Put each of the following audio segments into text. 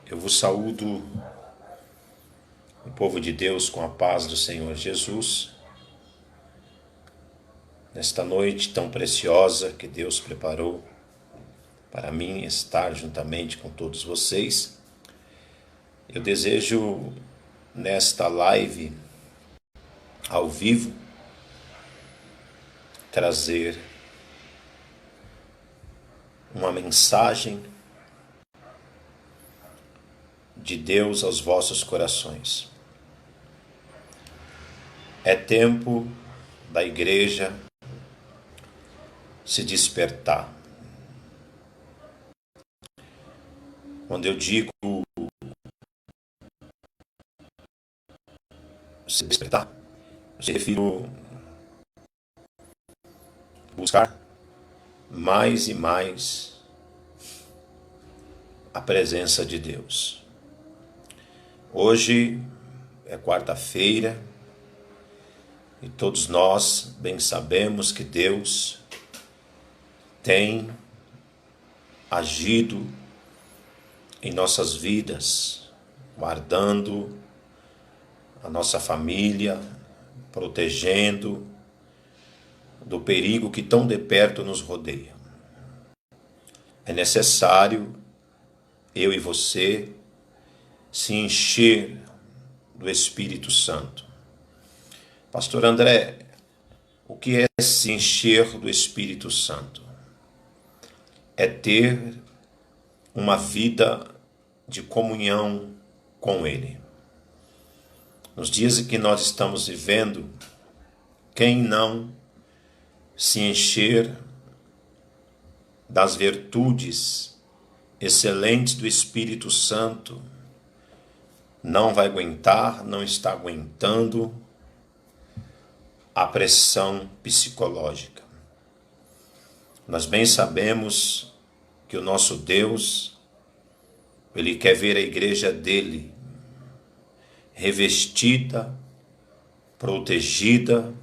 Eu vos saúdo, o povo de Deus, com a paz do Senhor Jesus, nesta noite tão preciosa que Deus preparou para mim estar juntamente com todos vocês. Eu desejo, nesta live ao vivo, trazer uma mensagem de Deus aos vossos corações. É tempo da igreja se despertar. Quando eu digo se despertar, eu me refiro a buscar mais e mais a presença de Deus. Hoje é quarta-feira e todos nós bem sabemos que Deus tem agido em nossas vidas, guardando a nossa família, protegendo do perigo que tão de perto nos rodeia. É necessário eu e você se encher do Espírito Santo. Pastor André, o que é se encher do Espírito Santo? É ter uma vida de comunhão com Ele. Nos dias em que nós estamos vivendo, quem não se encher das virtudes excelentes do Espírito Santo não vai aguentar, não está aguentando a pressão psicológica. Nós bem sabemos que o nosso Deus, Ele quer ver a igreja dele revestida, protegida,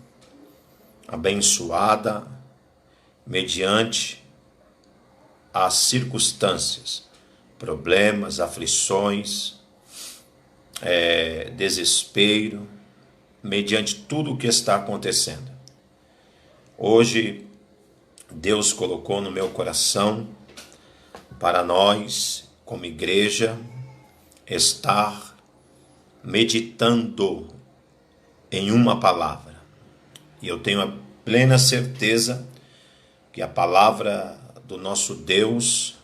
abençoada, mediante as circunstâncias, problemas, aflições, desespero, mediante tudo o que está acontecendo. Hoje, Deus colocou no meu coração para nós, como igreja, estar meditando em uma palavra. E eu tenho a plena certeza que a palavra do nosso Deus,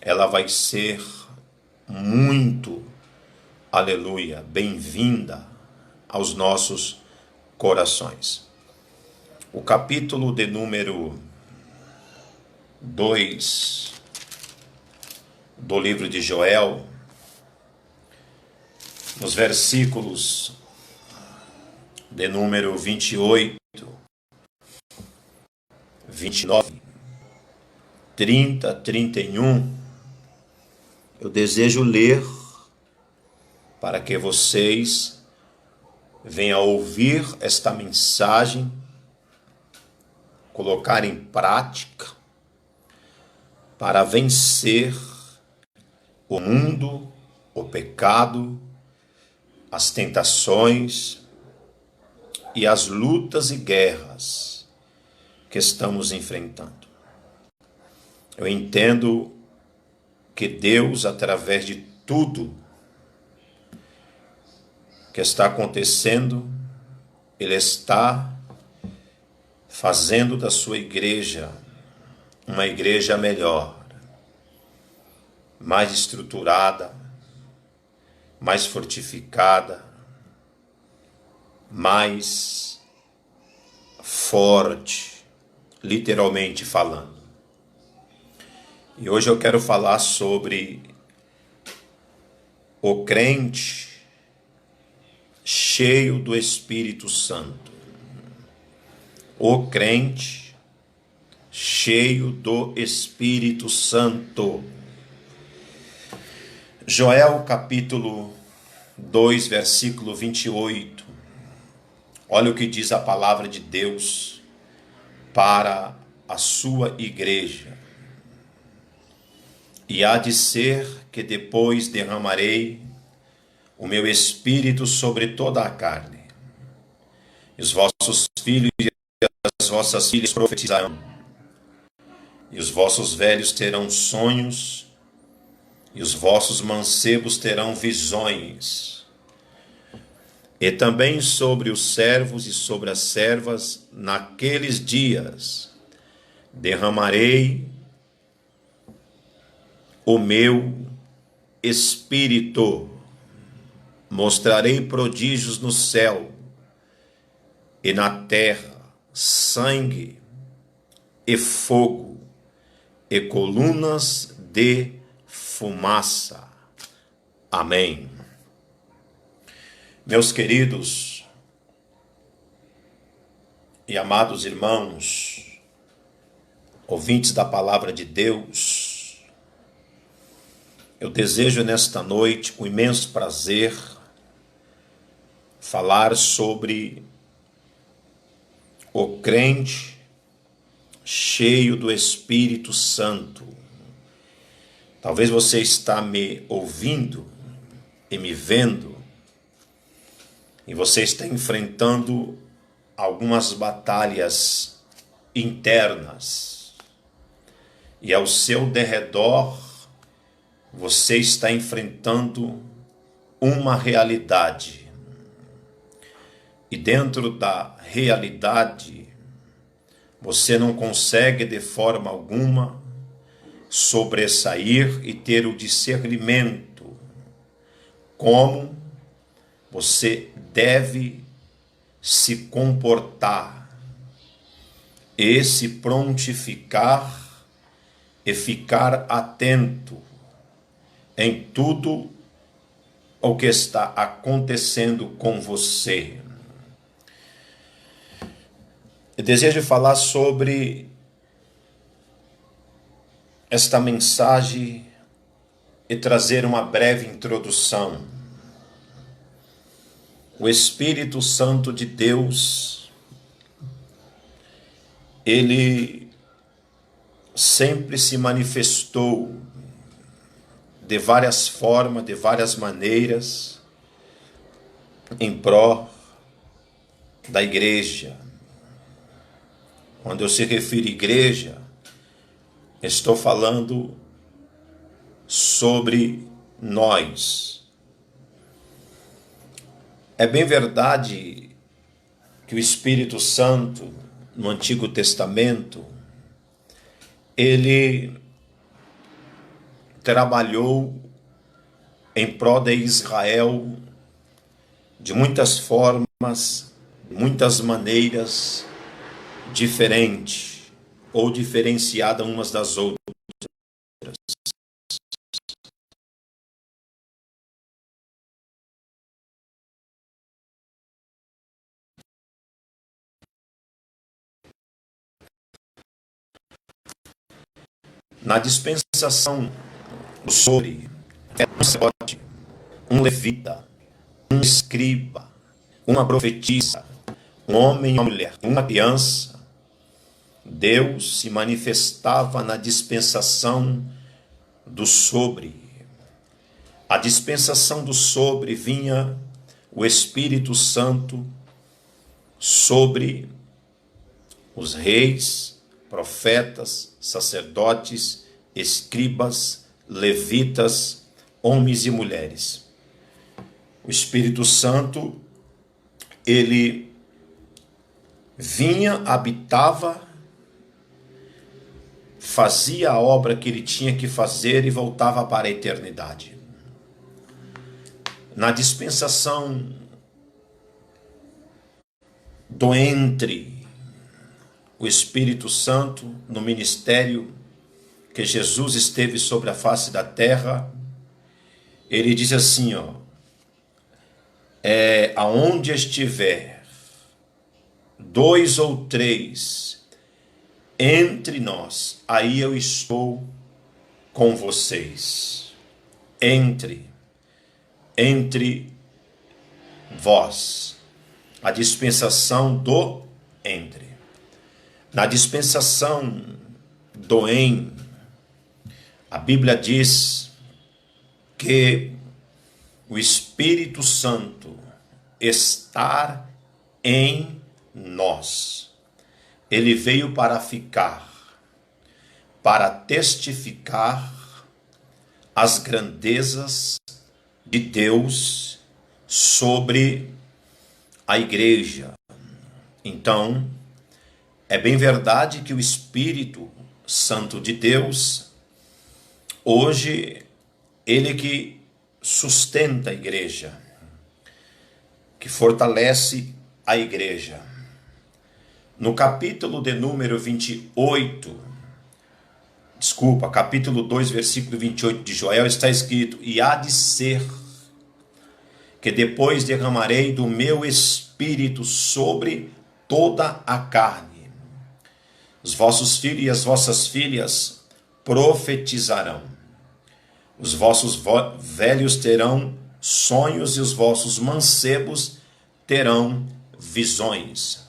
ela vai ser muito, aleluia, bem-vinda aos nossos corações. O capítulo de número 2 do livro de Joel, nos versículos de número 28, 29, 30, 31, eu desejo ler para que vocês venham ouvir esta mensagem, colocar em prática para vencer o mundo, o pecado, as tentações e as lutas e guerras que estamos enfrentando. Eu entendo que Deus, através de tudo que está acontecendo, Ele está fazendo da sua igreja uma igreja melhor, mais estruturada, mais fortificada, mais forte, literalmente falando. E hoje eu quero falar sobre o crente cheio do Espírito Santo. O crente cheio do Espírito Santo. Joel capítulo 2, versículo 28. Olha o que diz a palavra de Deus para a sua igreja. E há de ser que depois derramarei o meu espírito sobre toda a carne. E os vossos filhos e as vossas filhas profetizarão, e os vossos velhos terão sonhos, e os vossos mancebos terão visões. E também sobre os servos e sobre as servas, naqueles dias, derramarei o meu espírito, mostrarei prodígios no céu e na terra, sangue e fogo e colunas de fumaça. Amém. Meus queridos e amados irmãos, ouvintes da palavra de Deus, eu desejo nesta noite, com imenso prazer, falar sobre o crente cheio do Espírito Santo. Talvez você está me ouvindo e me vendo, e você está enfrentando algumas batalhas internas, e ao seu derredor você está enfrentando uma realidade, e dentro da realidade você não consegue de forma alguma sobressair e ter o discernimento como você deve se comportar e se prontificar e ficar atento em tudo o que está acontecendo com você. Eu desejo falar sobre esta mensagem e trazer uma breve introdução. O Espírito Santo de Deus, ele sempre se manifestou de várias formas, de várias maneiras, em pró da igreja. Quando eu se refiro à igreja, estou falando sobre nós. É bem verdade que o Espírito Santo, no Antigo Testamento, ele trabalhou em prol de Israel de muitas formas, de muitas maneiras diferentes ou diferenciadas umas das outras. Na dispensação do sobre, um sacerdote, um levita, um escriba, uma profetisa, um homem e uma mulher, uma criança, Deus se manifestava na dispensação do sobre. A dispensação do sobre vinha o Espírito Santo sobre os reis, profetas, sacerdotes, escribas, levitas, homens e mulheres. O Espírito Santo, ele vinha, habitava, fazia a obra que ele tinha que fazer e voltava para a eternidade. Na dispensação do entre o Espírito Santo, no ministério que Jesus esteve sobre a face da terra, ele diz assim, aonde estiver dois ou três entre nós, aí eu estou com vocês. Entre vós. A dispensação do entre. Na dispensação do em, A Bíblia diz que o Espírito Santo está em nós. Ele veio para ficar, para testificar as grandezas de Deus sobre a igreja. Então, é bem verdade que o Espírito Santo de Deus, hoje, ele que sustenta a igreja, que fortalece a igreja. No capítulo de número 28, capítulo 2, versículo 28 de Joel, está escrito: e há de ser que depois derramarei do meu espírito sobre toda a carne. Os vossos filhos e as vossas filhas profetizarão. Os vossos velhos terão sonhos e os vossos mancebos terão visões.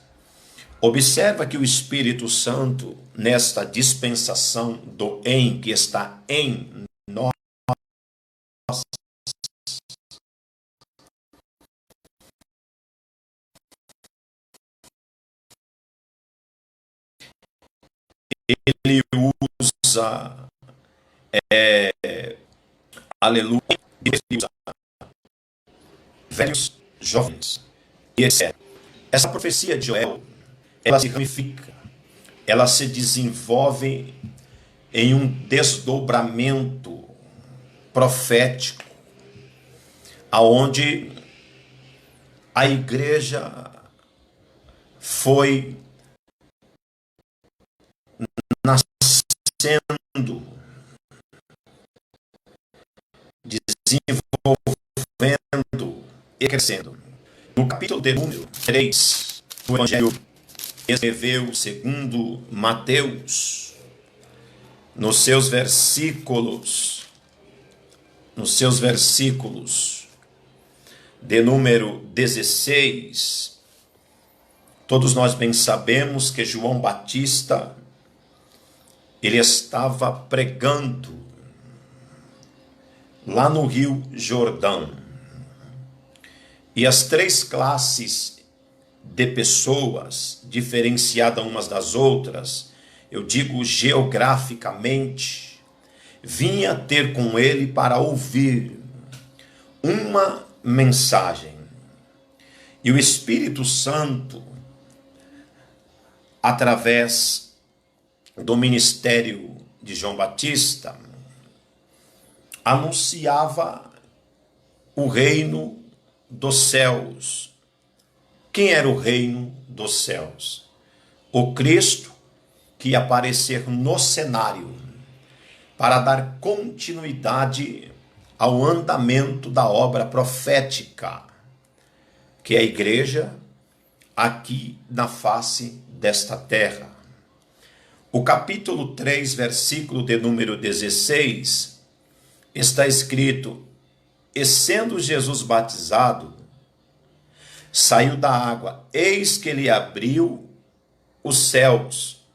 Observa que o Espírito Santo, nesta dispensação do em, que está em nós, ele usa, aleluia, ele usa velhos, jovens, e etc. Essa profecia de Joel, ela se ramifica, ela se desenvolve em um desdobramento profético, aonde a igreja foi nascendo, desenvolvendo e crescendo. No capítulo de número 3, o Evangelho escreveu segundo Mateus, nos seus versículos de número 16, todos nós bem sabemos que João Batista, ele estava pregando lá no Rio Jordão. E as três classes de pessoas, diferenciadas umas das outras, eu digo geograficamente, vinha ter com ele para ouvir uma mensagem. E o Espírito Santo, através do ministério de João Batista, anunciava o reino dos céus. Quem era o reino dos céus? O Cristo que ia aparecer no cenário para dar continuidade ao andamento da obra profética, que é a igreja aqui na face desta terra. O capítulo 3, versículo de número 16, está escrito: e sendo Jesus batizado, saiu da água, eis que ele abriu os céus,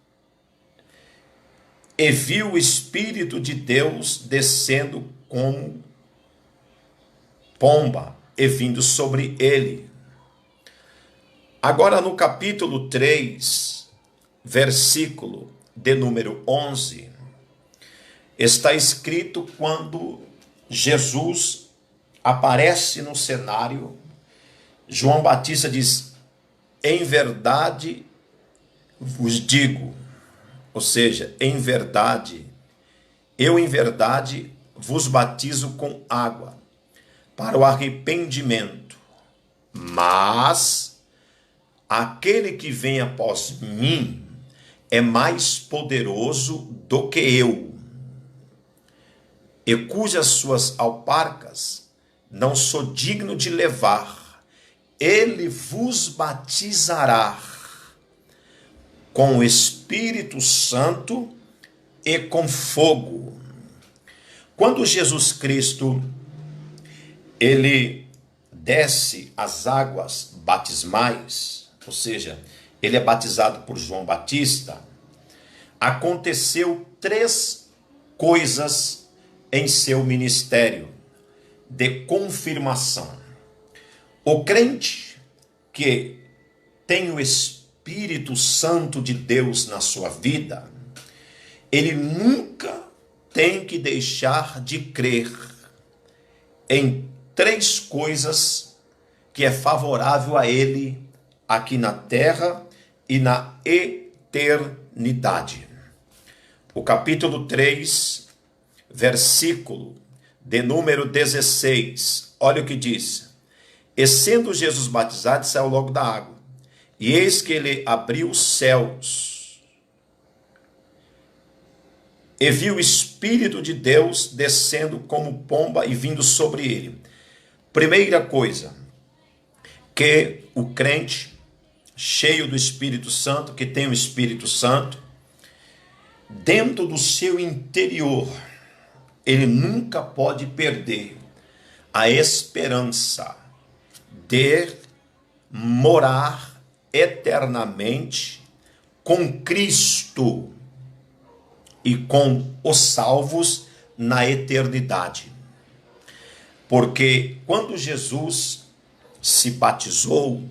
e viu o Espírito de Deus descendo como pomba e vindo sobre ele. Agora no capítulo 3, versículo de número 11, está escrito quando Jesus aparece no cenário, João Batista diz: em verdade vos digo, ou seja, em verdade, eu em verdade vos batizo com água para o arrependimento, mas aquele que vem após mim é mais poderoso do que eu, e cujas suas alparcas não sou digno de levar. Ele vos batizará com o Espírito Santo e com fogo. Quando Jesus Cristo, ele desce as águas batismais, ou seja, ele é batizado por João Batista, aconteceu 3 coisas em seu ministério de confirmação. O crente que tem o Espírito Santo de Deus na sua vida, ele nunca tem que deixar de crer em 3 coisas que é favorável a ele aqui na terra e na eternidade. O capítulo 3, versículo de número 16, olha o que diz: e sendo Jesus batizado, saiu logo da água, e eis que ele abriu os céus, e viu o Espírito de Deus descendo como pomba e vindo sobre ele. Primeira coisa, que o crente cheio do Espírito Santo, que tem o Espírito Santo, dentro do seu interior, ele nunca pode perder a esperança de morar eternamente com Cristo e com os salvos na eternidade. Porque quando Jesus se batizou,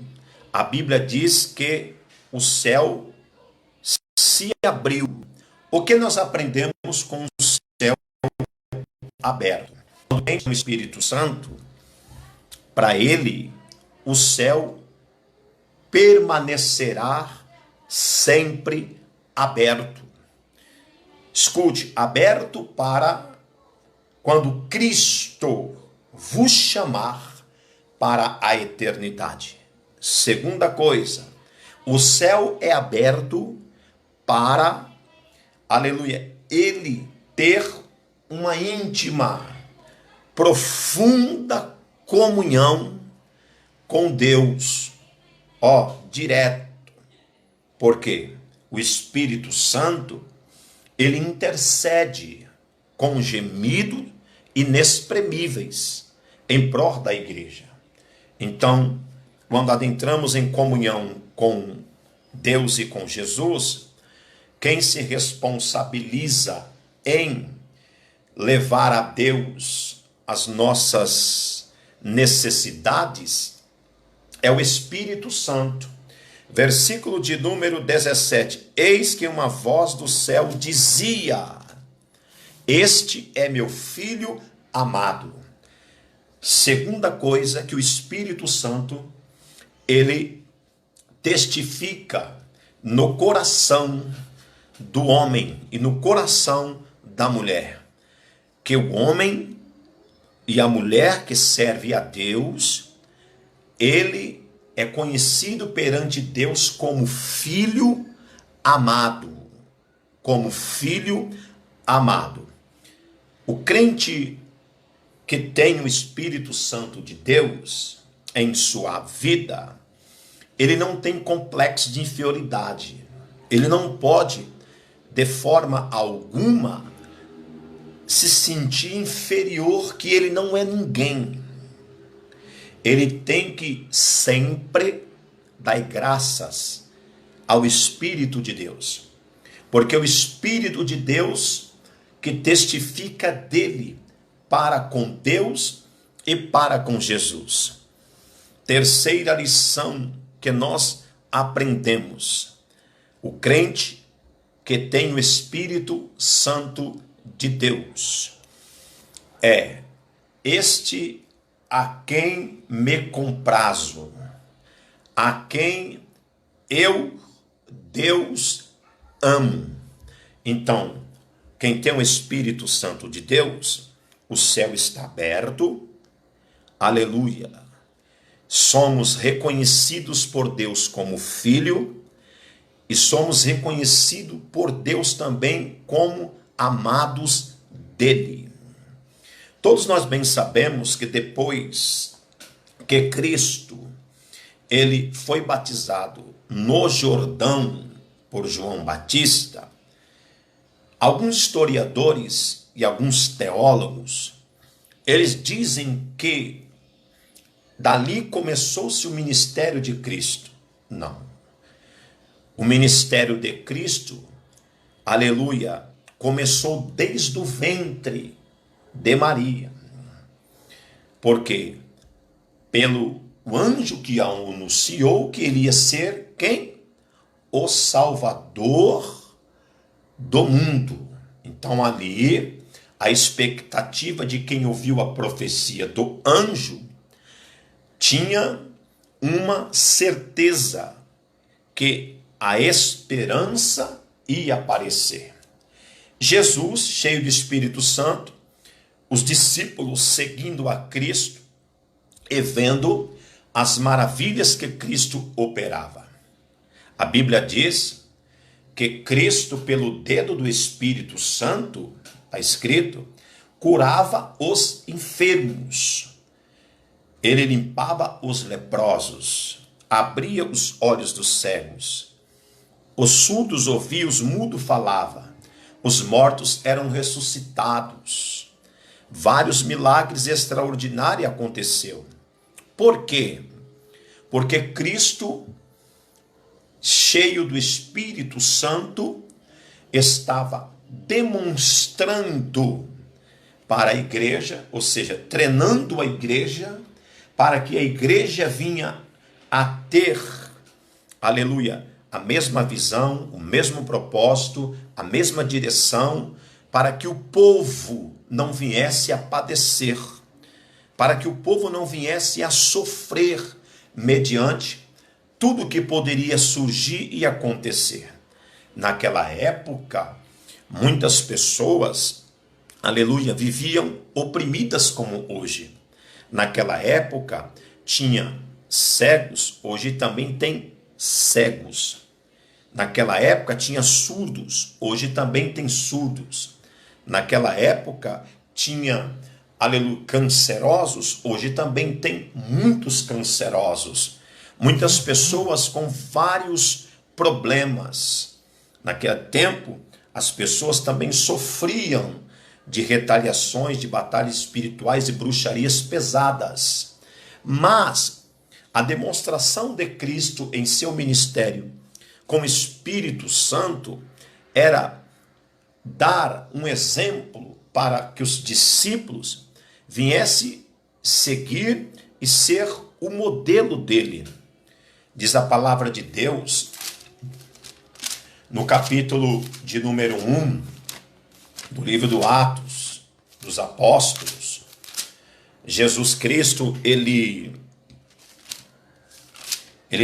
a Bíblia diz que o céu se abriu. O que nós aprendemos com o céu aberto? Quando tem o Espírito Santo, para ele, o céu permanecerá sempre aberto. Escute, aberto para quando Cristo vos chamar para a eternidade. Segunda coisa, o céu é aberto para, aleluia, ele ter uma íntima, profunda comunhão com Deus, direto. Porque o Espírito Santo, ele intercede com gemidos inexprimíveis em prol da igreja. Então, quando adentramos em comunhão com Deus e com Jesus, quem se responsabiliza em levar a Deus as nossas necessidades é o Espírito Santo. Versículo de número 17. Eis que uma voz do céu dizia: este é meu filho amado. Segunda coisa que o Espírito Santo, ele testifica no coração do homem e no coração da mulher, que o homem e a mulher que serve a Deus, ele é conhecido perante Deus como filho amado, como filho amado. O crente que tem o Espírito Santo de Deus em sua vida, ele não tem complexo de inferioridade. Ele não pode, de forma alguma, se sentir inferior, que ele não é ninguém. Ele tem que sempre dar graças ao Espírito de Deus. Porque o Espírito de Deus que testifica dele para com Deus e para com Jesus. Terceira lição que nós aprendemos: o crente que tem o Espírito Santo de Deus é este a quem me comprazo, a quem eu, Deus, amo. Então, quem tem o Espírito Santo de Deus, o céu está aberto, aleluia. Somos reconhecidos por Deus como filho e somos reconhecidos por Deus também como amados dele. Todos nós bem sabemos que depois que Cristo, ele foi batizado no Jordão por João Batista, alguns historiadores e alguns teólogos, eles dizem que dali começou-se o ministério de Cristo. Não. O ministério de Cristo, aleluia, começou desde o ventre de Maria. Por quê? Pelo anjo que a anunciou que ele ia ser quem? O Salvador do mundo. Então ali, a expectativa de quem ouviu a profecia do anjo tinha uma certeza que a esperança ia aparecer. Jesus, cheio do Espírito Santo, os discípulos seguindo a Cristo e vendo as maravilhas que Cristo operava. A Bíblia diz que Cristo, pelo dedo do Espírito Santo, está escrito, curava os enfermos. Ele limpava os leprosos, abria os olhos dos cegos. Os surdos ouviam, os mudos falavam. Os mortos eram ressuscitados. Vários milagres extraordinários aconteceram. Por quê? Porque Cristo, cheio do Espírito Santo, estava demonstrando para a igreja, ou seja, treinando a igreja, para que a igreja vinha a ter, aleluia, a mesma visão, o mesmo propósito, a mesma direção, para que o povo não viesse a padecer, para que o povo não viesse a sofrer mediante tudo que poderia surgir e acontecer. Naquela época, muitas pessoas, aleluia, viviam oprimidas como hoje. Naquela época, tinha cegos, hoje também tem cegos. Naquela época tinha surdos, hoje também tem surdos. Naquela época tinha, aleluia, cancerosos, hoje também tem muitos cancerosos. Muitas pessoas com vários problemas. Naquele tempo, as pessoas também sofriam de retaliações, de batalhas espirituais e bruxarias pesadas. Mas a demonstração de Cristo em seu ministério com o Espírito Santo era dar um exemplo para que os discípulos viessem seguir e ser o modelo dele. Diz a palavra de Deus, no capítulo de número 1, do livro do Atos dos Apóstolos, Jesus Cristo, ele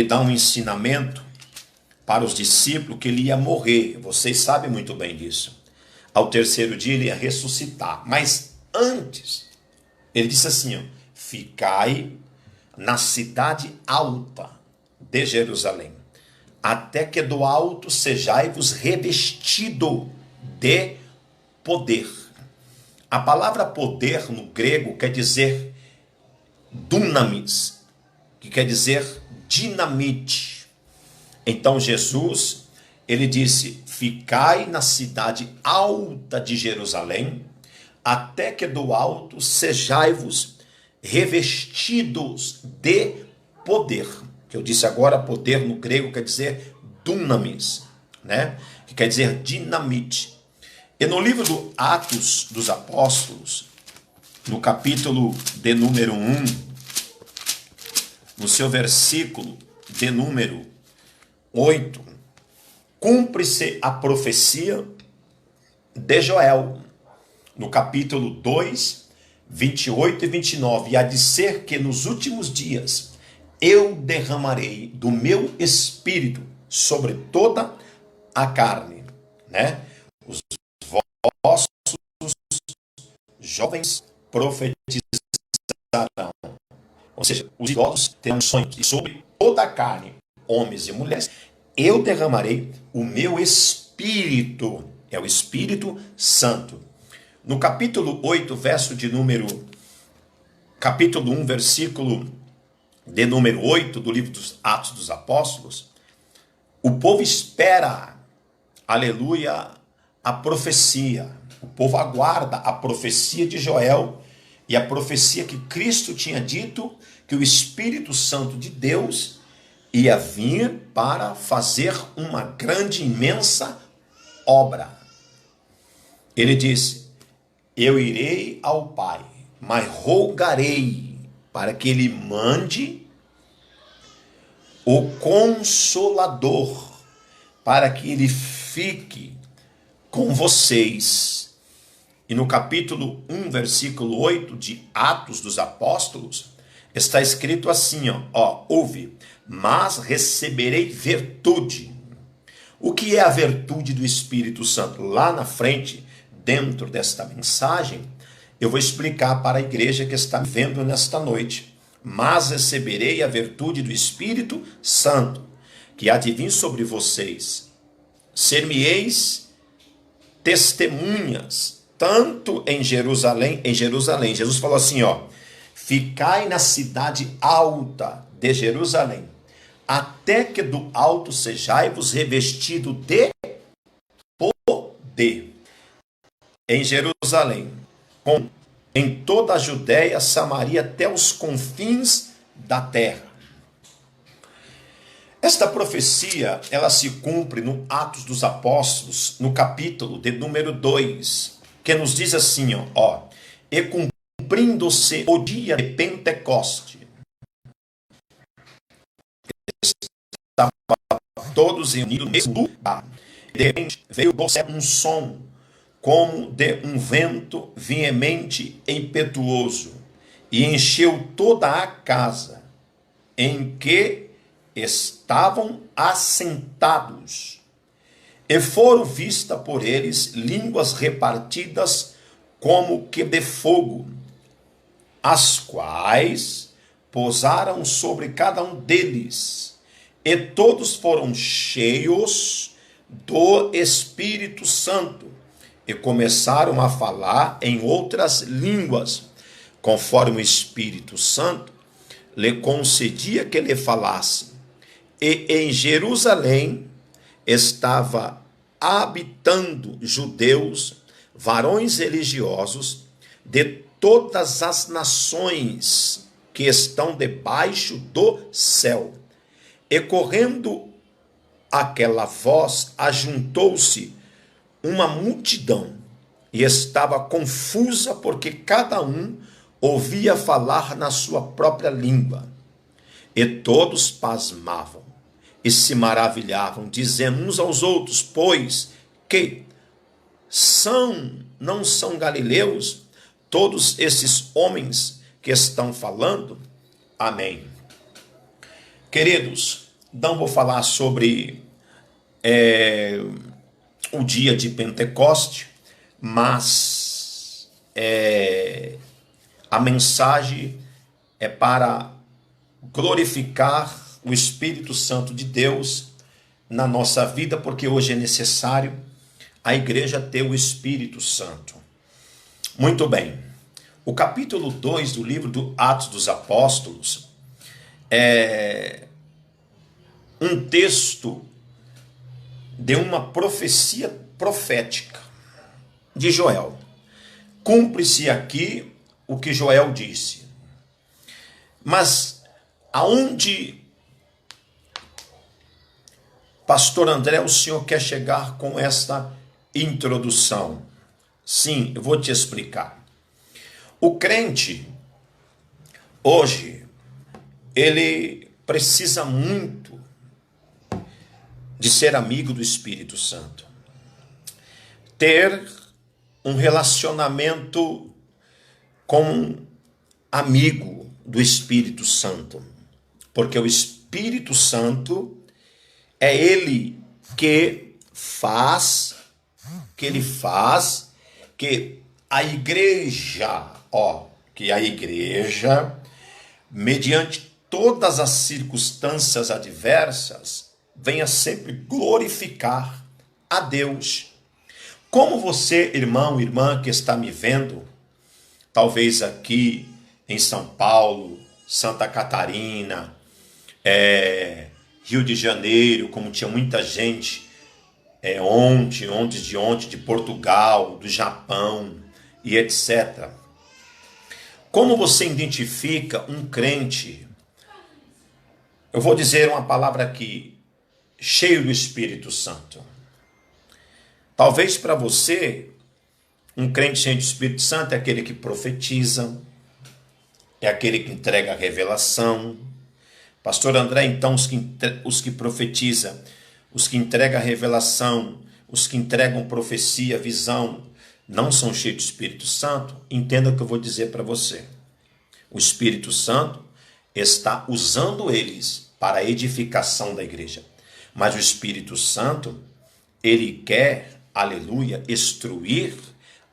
dá um ensinamento para os discípulos que ele ia morrer. Vocês sabem muito bem disso. Ao terceiro dia ele ia ressuscitar. Mas antes, ele disse assim, ó, ficai na cidade alta de Jerusalém, até que do alto sejai-vos revestido de poder. A palavra poder no grego quer dizer dunamis, que quer dizer dinamite. Então Jesus, ele disse, ficai na cidade alta de Jerusalém, até que do alto sejai-vos revestidos de poder. Que eu disse agora, poder no grego quer dizer dunamis, né? Que quer dizer dinamite. E no livro do Atos dos Apóstolos, no capítulo de número 1, no seu versículo de número 8, cumpre-se a profecia de Joel, no capítulo 2, 28 e 29, e há de ser que nos últimos dias eu derramarei do meu espírito sobre toda a carne, né? Os vossos jovens profetizarão, ou seja, os idosos terão sonhos, e sobre toda a carne, homens e mulheres, eu derramarei o meu espírito, é o Espírito Santo. No capítulo 8, capítulo 1, versículo de número 8 do livro dos Atos dos Apóstolos, o povo espera, aleluia, a profecia. O povo aguarda a profecia de Joel e a profecia que Cristo tinha dito que o Espírito Santo de Deus ia vir para fazer uma grande, imensa obra. Ele disse: eu irei ao Pai, mas rogarei para que ele mande o Consolador, para que ele fique com vocês. E no capítulo 1, versículo 8 de Atos dos Apóstolos, está escrito assim, ouve, mas receberei virtude. O que é a virtude do Espírito Santo? Lá na frente, dentro desta mensagem, eu vou explicar para a igreja que está me vendo nesta noite. Mas receberei a virtude do Espírito Santo, que há de vir sobre vocês. Ser-me-eis testemunhas, tanto em Jerusalém. Jesus falou assim, ficai na cidade alta de Jerusalém, até que do alto sejai-vos revestido de poder. Em Jerusalém, em toda a Judéia, Samaria, até os confins da terra. Esta profecia, ela se cumpre no Atos dos Apóstolos, no capítulo de número 2, que nos diz assim, e cumprindo-se o dia de Pentecoste, estavam todos reunidos no mesmo lugar. De repente veio do céu um som, como de um vento veemente e impetuoso, e encheu toda a casa em que estavam assentados. E foram vistas por eles línguas repartidas como que de fogo, as quais pousaram sobre cada um deles, e todos foram cheios do Espírito Santo, e começaram a falar em outras línguas, conforme o Espírito Santo lhe concedia que lhe falasse. E em Jerusalém estava habitando judeus, varões religiosos de todas as nações que estão debaixo do céu. E correndo aquela voz, ajuntou-se uma multidão, e estava confusa, porque cada um ouvia falar na sua própria língua. E todos pasmavam e se maravilhavam, dizendo uns aos outros, pois que não são galileus todos esses homens que estão falando? Amém. Queridos, não vou falar sobre o dia de Pentecoste, mas a mensagem é para glorificar o Espírito Santo de Deus na nossa vida, porque hoje é necessário a igreja ter o Espírito Santo. Muito bem, o capítulo 2 do livro do Atos dos Apóstolos é um texto de uma profecia profética de Joel. Cumpre-se aqui o que Joel disse. Mas aonde, Pastor André, o senhor quer chegar com esta introdução? Sim, eu vou te explicar. O crente, hoje, ele precisa muito de ser amigo do Espírito Santo. Ter um relacionamento com amigo do Espírito Santo. Porque o Espírito Santo é ele que faz que a igreja, mediante todas as circunstâncias adversas, venha sempre glorificar a Deus. Como você, irmão, irmã, que está me vendo, talvez aqui em São Paulo, Santa Catarina, Rio de Janeiro, como tinha muita gente ontem de Portugal, do Japão e etc. Como você identifica um crente? Eu vou dizer uma palavra aqui, cheio do Espírito Santo. Talvez para você Um crente cheio de Espírito Santo é aquele que profetiza, é aquele que entrega a revelação. Pastor André, então os que profetizam, os que entregam a revelação, os que entregam profecia, visão, não são cheios de Espírito Santo? Entenda o que eu vou dizer para você. O Espírito Santo está usando eles para a edificação da igreja. Mas o Espírito Santo, ele quer, aleluia, instruir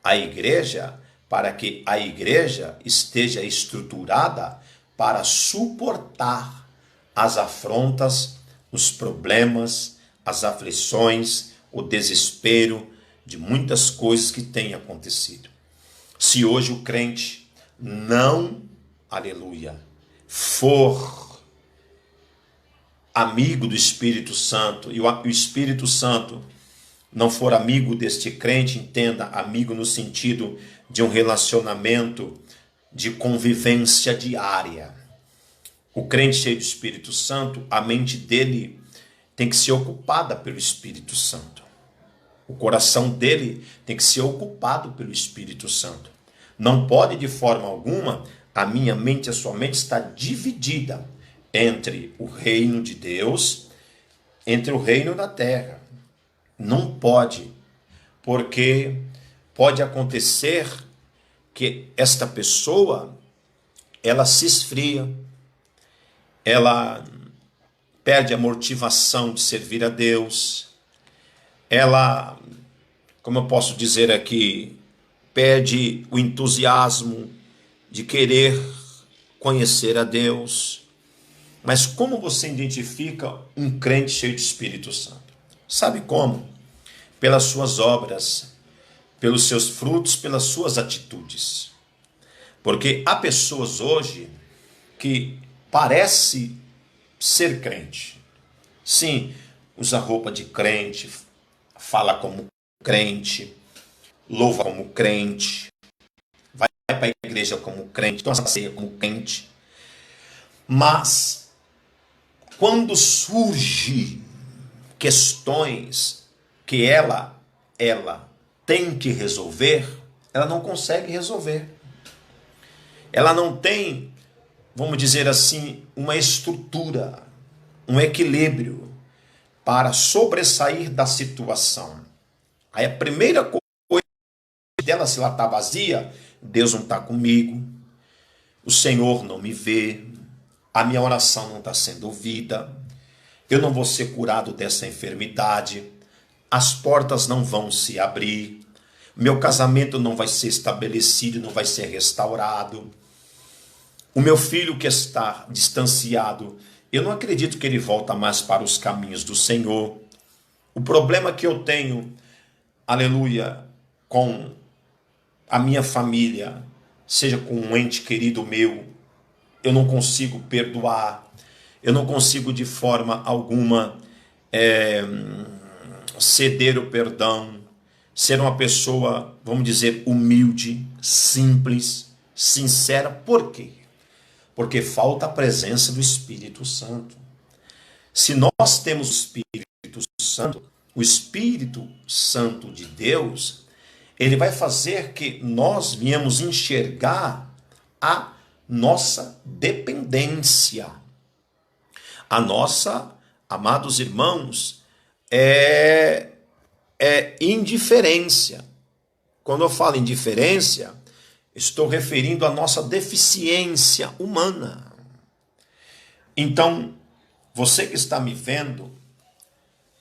a igreja para que a igreja esteja estruturada para suportar as afrontas, os problemas, as aflições, o desespero de muitas coisas que têm acontecido. Se hoje o crente não, aleluia, for amigo do Espírito Santo e o Espírito Santo não for amigo deste crente, entenda, amigo no sentido de um relacionamento de convivência diária. O crente cheio do Espírito Santo, a mente dele tem que ser ocupada pelo Espírito Santo. O coração dele tem que ser ocupado pelo Espírito Santo. Não pode de forma alguma a minha mente, a sua mente estar dividida entre o reino de Deus, entre o reino da terra. Não pode, porque pode acontecer que esta pessoa, ela se esfria, ela perde a motivação de servir a Deus, ela, como eu posso dizer aqui, perde o entusiasmo de querer conhecer a Deus. Mas como você identifica um crente cheio de Espírito Santo? Sabe como? Pelas suas obras, pelos seus frutos, pelas suas atitudes. Porque há pessoas hoje que parece ser crente. Sim, usa roupa de crente, fala como crente, louva como crente, vai para a igreja como crente, toma ceia como crente. Mas quando surge questões que ela tem que resolver, ela não consegue resolver. Ela não tem, vamos dizer assim, uma estrutura, um equilíbrio para sobressair da situação. Aí a primeira coisa dela, se ela está vazia, Deus não está comigo, o Senhor não me vê, a minha oração não está sendo ouvida, eu não vou ser curado dessa enfermidade, as portas não vão se abrir, meu casamento não vai ser estabelecido, não vai ser restaurado, o meu filho que está distanciado, eu não acredito que ele volta mais para os caminhos do Senhor. O problema que eu tenho, aleluia, com a minha família, seja com um ente querido meu, eu não consigo perdoar, eu não consigo de forma alguma ceder o perdão, ser uma pessoa, vamos dizer, humilde, simples, sincera. Por quê? Porque falta a presença do Espírito Santo. Se nós temos o Espírito Santo de Deus, ele vai fazer que nós venhamos enxergar a nossa dependência. A nossa, amados irmãos, é indiferença. Quando eu falo indiferença, estou referindo à nossa deficiência humana. Então, você que está me vendo,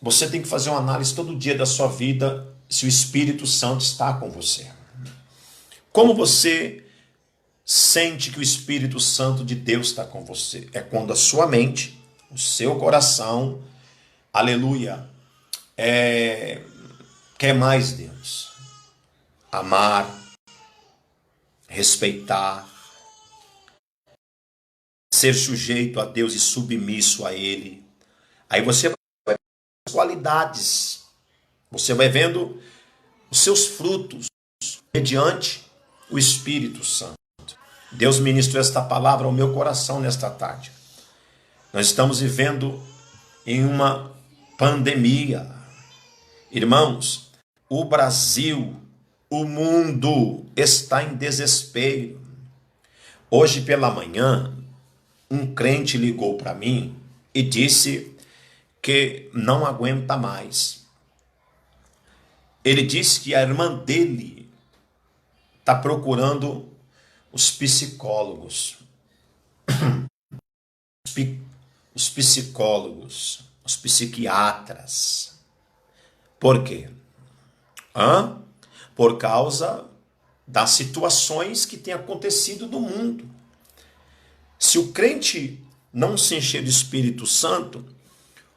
você tem que fazer uma análise todo dia da sua vida, se o Espírito Santo está com você. Como você sente que o Espírito Santo de Deus está com você? É quando a sua mente, o seu coração, aleluia, quer mais Deus. Amar, respeitar, ser sujeito a Deus e submisso a Ele. Aí você vai vendo as qualidades, você vai vendo os seus frutos mediante o Espírito Santo. Deus ministrou esta palavra ao meu coração nesta tarde. Nós estamos vivendo em uma pandemia. Irmãos, o Brasil o mundo está em desespero. Hoje pela manhã, um crente ligou para mim e disse que não aguenta mais. Ele disse que a irmã dele está procurando os psicólogos. Os psicólogos, os psiquiatras. Por quê? Por causa das situações que têm acontecido no mundo. Se o crente não se encher do Espírito Santo,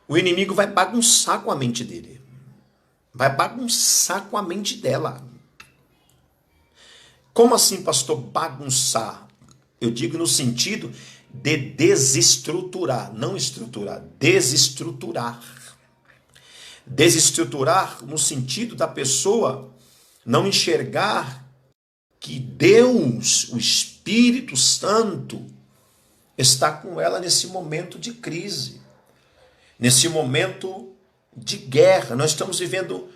o inimigo vai bagunçar com a mente dele. Vai bagunçar com a mente dela. Como assim, pastor, bagunçar? Eu digo no sentido de desestruturar, não estruturar, desestruturar. Desestruturar no sentido da pessoa não enxergar que Deus, o Espírito Santo, está com ela nesse momento de crise, nesse momento de guerra. Nós estamos vivendo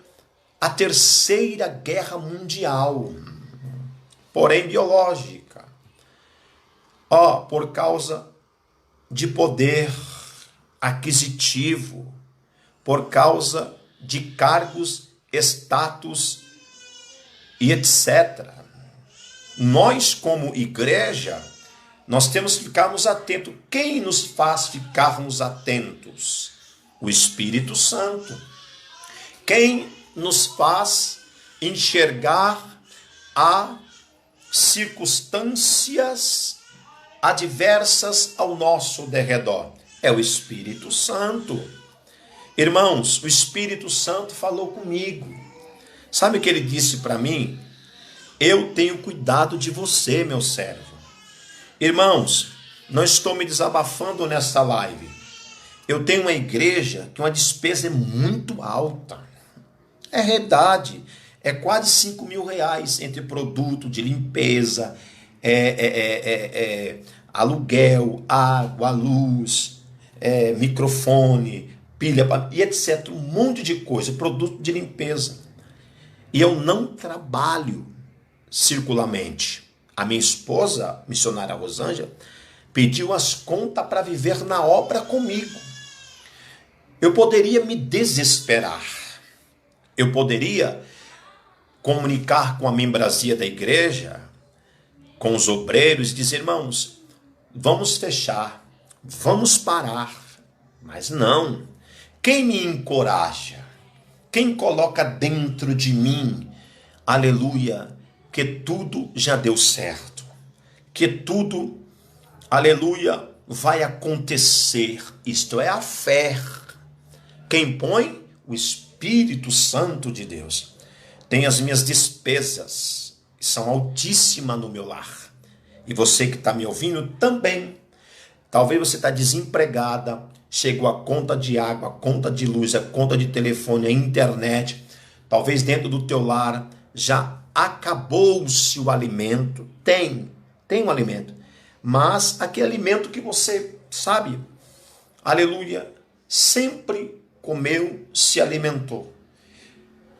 a terceira guerra mundial, porém biológica, por causa de poder aquisitivo, por causa de cargos, status e etc. Nós, como igreja, nós temos que ficarmos atentos. Quem nos faz ficarmos atentos? O Espírito Santo. Quem nos faz enxergar as circunstâncias adversas ao nosso derredor? É o Espírito Santo. Irmãos, o Espírito Santo falou comigo. Sabe o que ele disse para mim? Eu tenho cuidado de você, meu servo. Irmãos, não estou me desabafando nessa live. Eu tenho uma igreja que uma despesa é muito alta. É verdade. É quase 5 mil reais entre produto de limpeza, aluguel, água, luz, microfone, pilha e etc. Um monte de coisa, produto de limpeza. E eu não trabalho circularmente. A minha esposa, missionária Rosângela, pediu as contas para viver na obra comigo. Eu poderia me desesperar. Eu poderia comunicar com a membresia da igreja, com os obreiros, e dizer, irmãos, vamos fechar, vamos parar. Mas não. Quem me encoraja? Quem coloca dentro de mim, aleluia, que tudo já deu certo, que tudo, aleluia, vai acontecer. Isto é a fé. Quem põe? O Espírito Santo de Deus. Tem as minhas despesas, que são altíssimas no meu lar. E você que está me ouvindo também. Talvez você está desempregada, chegou a conta de água, a conta de luz, a conta de telefone, a internet. Talvez dentro do teu lar já acabou-se o alimento. Tem um alimento. Mas aquele alimento que você sabe, aleluia, sempre comeu, se alimentou.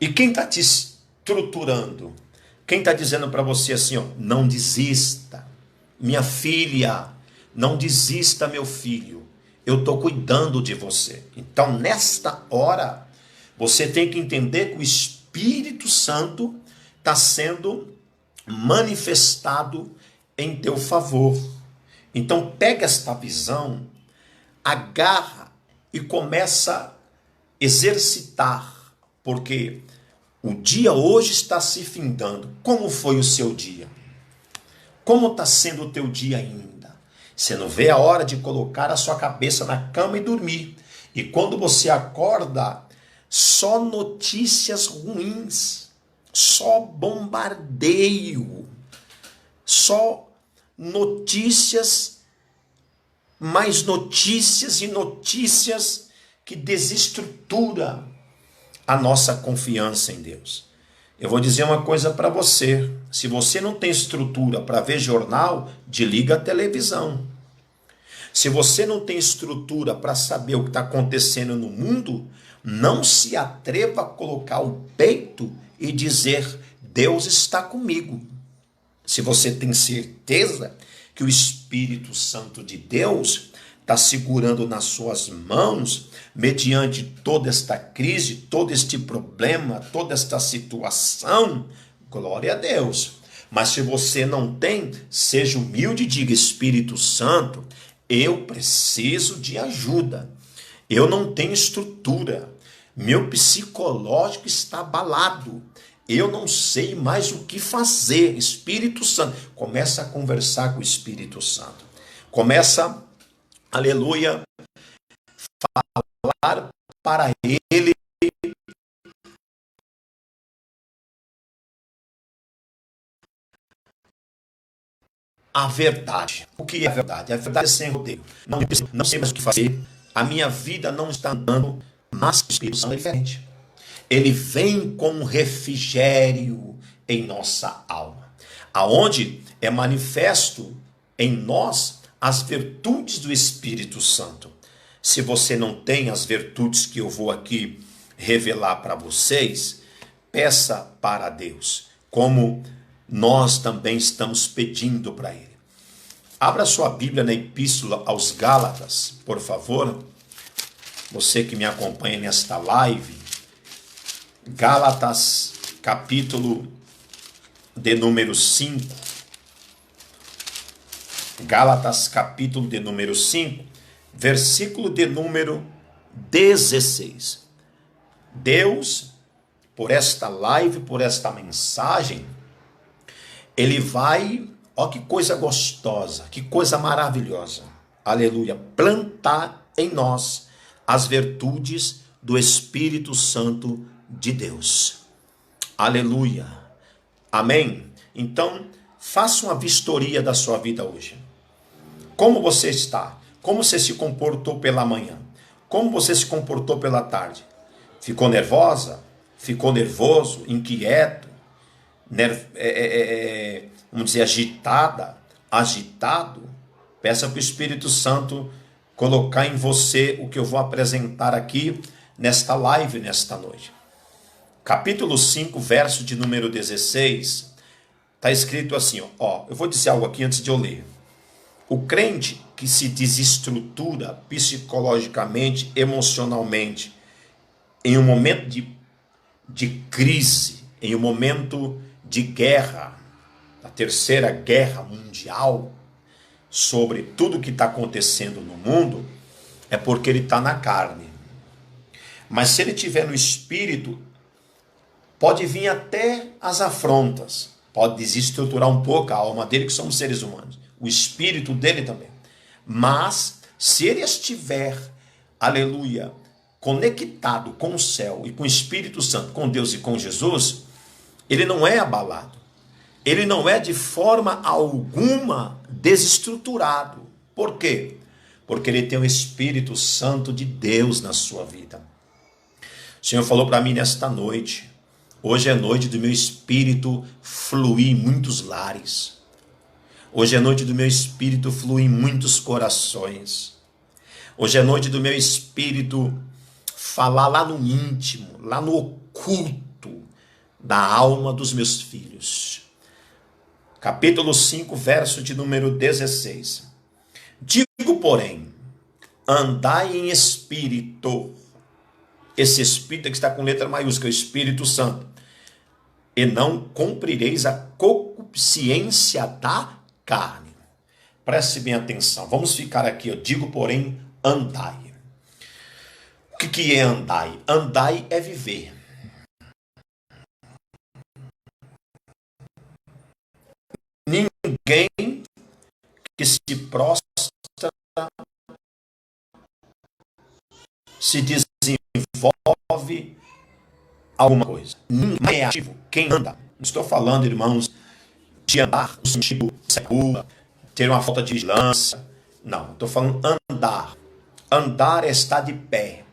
E quem está te estruturando? Quem está dizendo para você assim, não desista, minha filha, não desista, meu filho, eu estou cuidando de você. Então, nesta hora, você tem que entender que o Espírito Santo está sendo manifestado em teu favor. Então, pega esta visão, agarra e começa a exercitar, porque o dia hoje está se findando. Como foi o seu dia? Como está sendo o teu dia ainda? Você não vê a hora de colocar a sua cabeça na cama e dormir. E quando você acorda, só notícias ruins, só bombardeio, só notícias, mais notícias e notícias que desestrutura a nossa confiança em Deus. Eu vou dizer uma coisa para você. Se você não tem estrutura para ver jornal, desliga a televisão. Se você não tem estrutura para saber o que está acontecendo no mundo, não se atreva a colocar o peito e dizer, Deus está comigo. Se você tem certeza que o Espírito Santo de Deus está segurando nas suas mãos, mediante toda esta crise, todo este problema, toda esta situação, glória a Deus. Mas se você não tem, seja humilde e diga: Espírito Santo, eu preciso de ajuda. Eu não tenho estrutura. Meu psicológico está abalado. Eu não sei mais o que fazer. Espírito Santo, começa a conversar com o Espírito Santo. Começa, aleluia, falar para ele a verdade. O que é a verdade? A verdade é sem rodeio. Não sei mais o que fazer. A minha vida não está andando, mas o Espírito Santo é diferente. Ele vem como um refrigério em nossa alma, aonde é manifesto em nós as virtudes do Espírito Santo. Se você não tem as virtudes que eu vou aqui revelar para vocês, peça para Deus, como nós também estamos pedindo para Ele. Abra sua Bíblia na Epístola aos Gálatas, por favor. Você que me acompanha nesta live, Gálatas, capítulo de número 5. Gálatas, capítulo de número 5, versículo de número 16. Deus, por esta live, por esta mensagem, Ele vai, ó que coisa gostosa, que coisa maravilhosa, aleluia, plantar em nós as virtudes do Espírito Santo de Deus. Aleluia. Amém? Então, faça uma vistoria da sua vida hoje. Como você está? Como você se comportou pela manhã? Como você se comportou pela tarde? Ficou nervosa? Ficou nervoso? Inquieto? Vamos dizer, agitada? Agitado? Peça para o Espírito Santo colocar em você o que eu vou apresentar aqui nesta live, nesta noite. Capítulo 5, verso de número 16, está escrito assim, ó, eu vou dizer algo aqui antes de eu ler. O crente que se desestrutura psicologicamente, emocionalmente, em um momento de crise, em um momento de guerra, a terceira guerra mundial, sobre tudo que está acontecendo no mundo, é porque ele está na carne. Mas se ele estiver no espírito, pode vir até as afrontas, pode desestruturar um pouco a alma dele, que somos seres humanos, o espírito dele também. Mas se ele estiver, aleluia, conectado com o céu e com o Espírito Santo, com Deus e com Jesus, ele não é abalado. Ele não é de forma alguma desestruturado. Por quê? Porque ele tem o Espírito Santo de Deus na sua vida. O Senhor falou para mim nesta noite, hoje é noite do meu espírito fluir em muitos lares. Hoje é noite do meu espírito fluir em muitos corações. Hoje é noite do meu espírito falar lá no íntimo, lá no oculto da alma dos meus filhos. Capítulo 5, verso de número 16. Digo, porém, andai em espírito. Esse espírito que está com letra maiúscula, o Espírito Santo. E não cumprireis a concupiscência da carne. Preste bem atenção. Vamos ficar aqui. Eu digo, porém, andai. O que é andai? Andai é viver. Ninguém que se prostra se desenvolve alguma coisa. Ninguém é ativo. Quem anda? Não estou falando, irmãos, de andar no sentido seguro, ter uma falta de vigilância. Não, estou falando andar. Andar é estar de pé.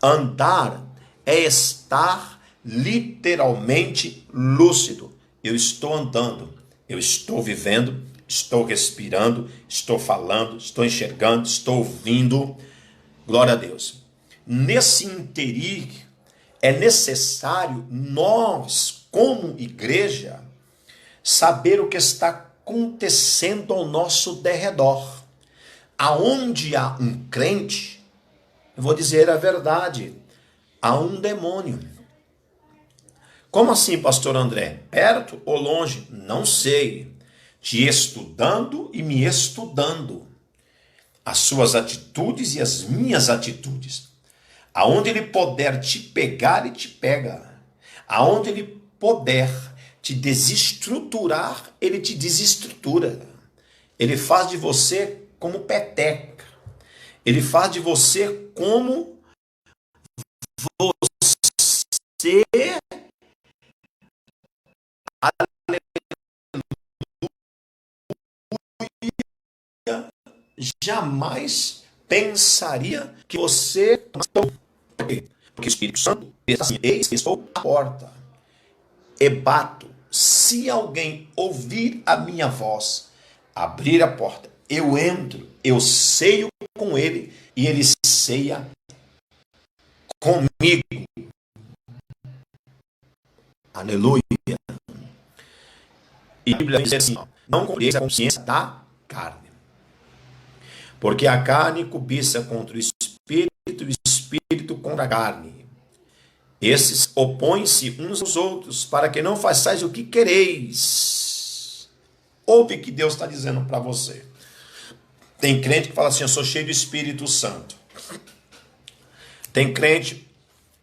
Andar é estar literalmente lúcido. Eu estou andando, eu estou vivendo, estou respirando, estou falando, estou enxergando, estou ouvindo. Glória a Deus. Nesse interir, é necessário nós, como igreja, saber o que está acontecendo ao nosso derredor. Aonde há um crente, eu vou dizer a verdade, há um demônio. Como assim, pastor André? Perto ou longe? Não sei. Te estudando e me estudando. As suas atitudes e as minhas atitudes. Aonde ele puder te pegar, ele te pega. Aonde ele puder te desestruturar, ele te desestrutura. Ele faz de você como peteca. Ele faz de você como você jamais pensaria que você... Por quê? Porque o Espírito Santo diz assim, eis que estou à porta e bato. Se alguém ouvir a minha voz, abrir a porta, eu entro, eu ceio com ele e ele ceia comigo. Aleluia. E a Bíblia diz assim, não conheça a consciência da carne. Porque a carne cobiça contra o espírito e o espírito contra a carne. Esses opõem-se uns aos outros, para que não façais o que quereis. Ouve o que Deus está dizendo para você. Tem crente que fala assim, eu sou cheio do Espírito Santo. Tem crente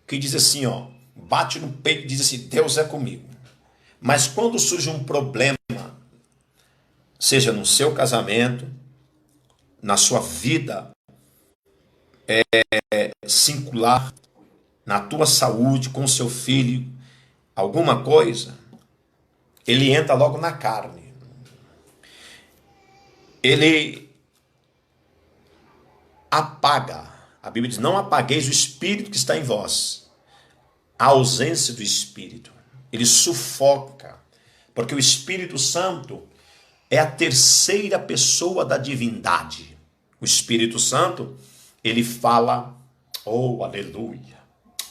que diz assim, ó, bate no peito e diz assim, Deus é comigo. Mas quando surge um problema, seja no seu casamento, na sua vida singular, na tua saúde, com seu filho, alguma coisa, ele entra logo na carne. Ele apaga. A Bíblia diz, não apagueis o Espírito que está em vós. A ausência do Espírito. Ele sufoca. Porque o Espírito Santo é a terceira pessoa da divindade. O Espírito Santo, ele fala, oh, aleluia,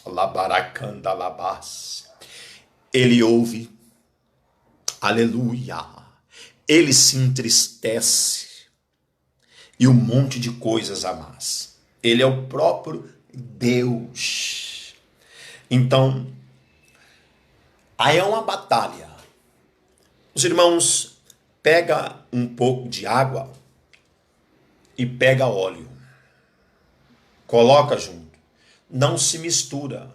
labaracanda labás. Ele ouve, aleluia. Ele se entristece e um monte de coisas a mais. Ele é o próprio Deus. Então, aí é uma batalha. Os irmãos, pega um pouco de água e pega óleo. Coloca junto. Não se mistura.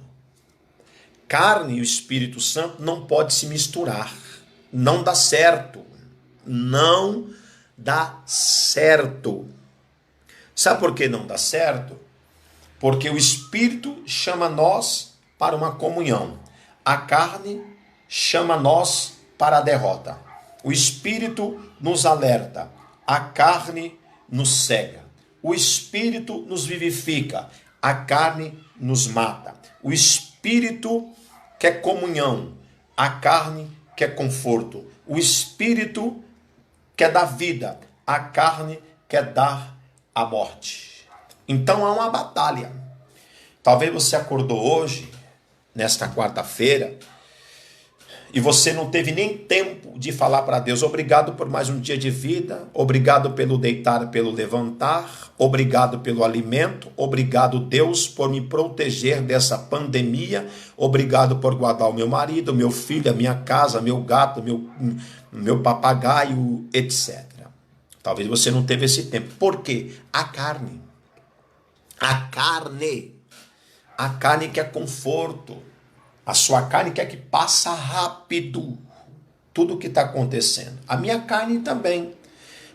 Carne e o Espírito Santo não pode se misturar. Não dá certo. Não dá certo. Sabe por que não dá certo? Porque o Espírito chama nós para uma comunhão. A carne chama nós para a derrota. O Espírito nos alerta. A carne nos cega. O Espírito nos vivifica. A carne nos mata. O Espírito quer comunhão. A carne quer conforto. O Espírito quer dar vida. A carne quer dar a morte. Então há uma batalha. Talvez você acordou hoje, nesta quarta-feira, e você não teve nem tempo de falar para Deus, obrigado por mais um dia de vida, obrigado pelo deitar, pelo levantar, obrigado pelo alimento, obrigado Deus por me proteger dessa pandemia, obrigado por guardar o meu marido, meu filho, a minha casa, meu gato, meu papagaio, etc. Talvez você não teve esse tempo. Por quê? A carne quer conforto. A sua carne quer que passa rápido tudo o que está acontecendo. A minha carne também.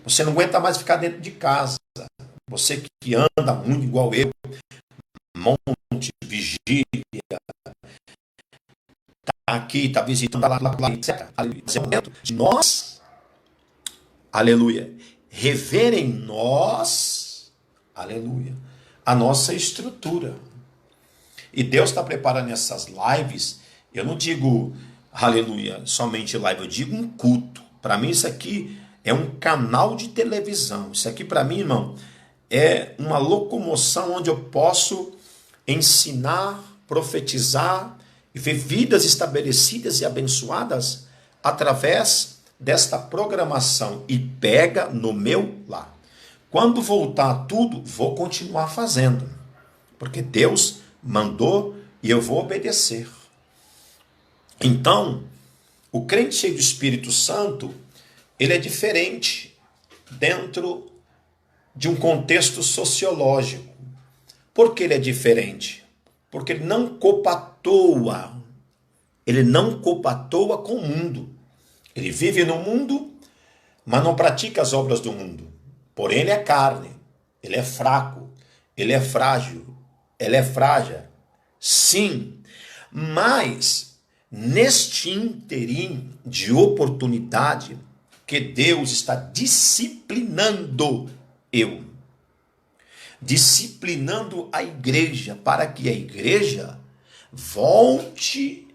Você não aguenta mais ficar dentro de casa. Você que anda muito igual eu, monte, vigília, está aqui, está visitando lá, etc. Esse é o momento de nós, aleluia, rever em nós, aleluia, a nossa estrutura. E Deus está preparando essas lives, eu não digo, aleluia, somente live, eu digo um culto. Para mim isso aqui é um canal de televisão. Isso aqui para mim, irmão, é uma locomoção onde eu posso ensinar profetizar e ver vidas estabelecidas e abençoadas através desta programação e pega no meu lar. Quando voltar tudo, vou continuar fazendo, porque Deus mandou e eu vou obedecer. Então, o crente cheio do Espírito Santo, ele é diferente dentro de um contexto sociológico. Por que ele é diferente? Porque ele não compactua com o mundo. Ele vive no mundo, mas não pratica as obras do mundo. Porém, ele é carne, ele é fraco, ele é frágil, ele é frágil. Sim, mas neste interim de oportunidade que Deus está disciplinando disciplinando a igreja, para que a igreja volte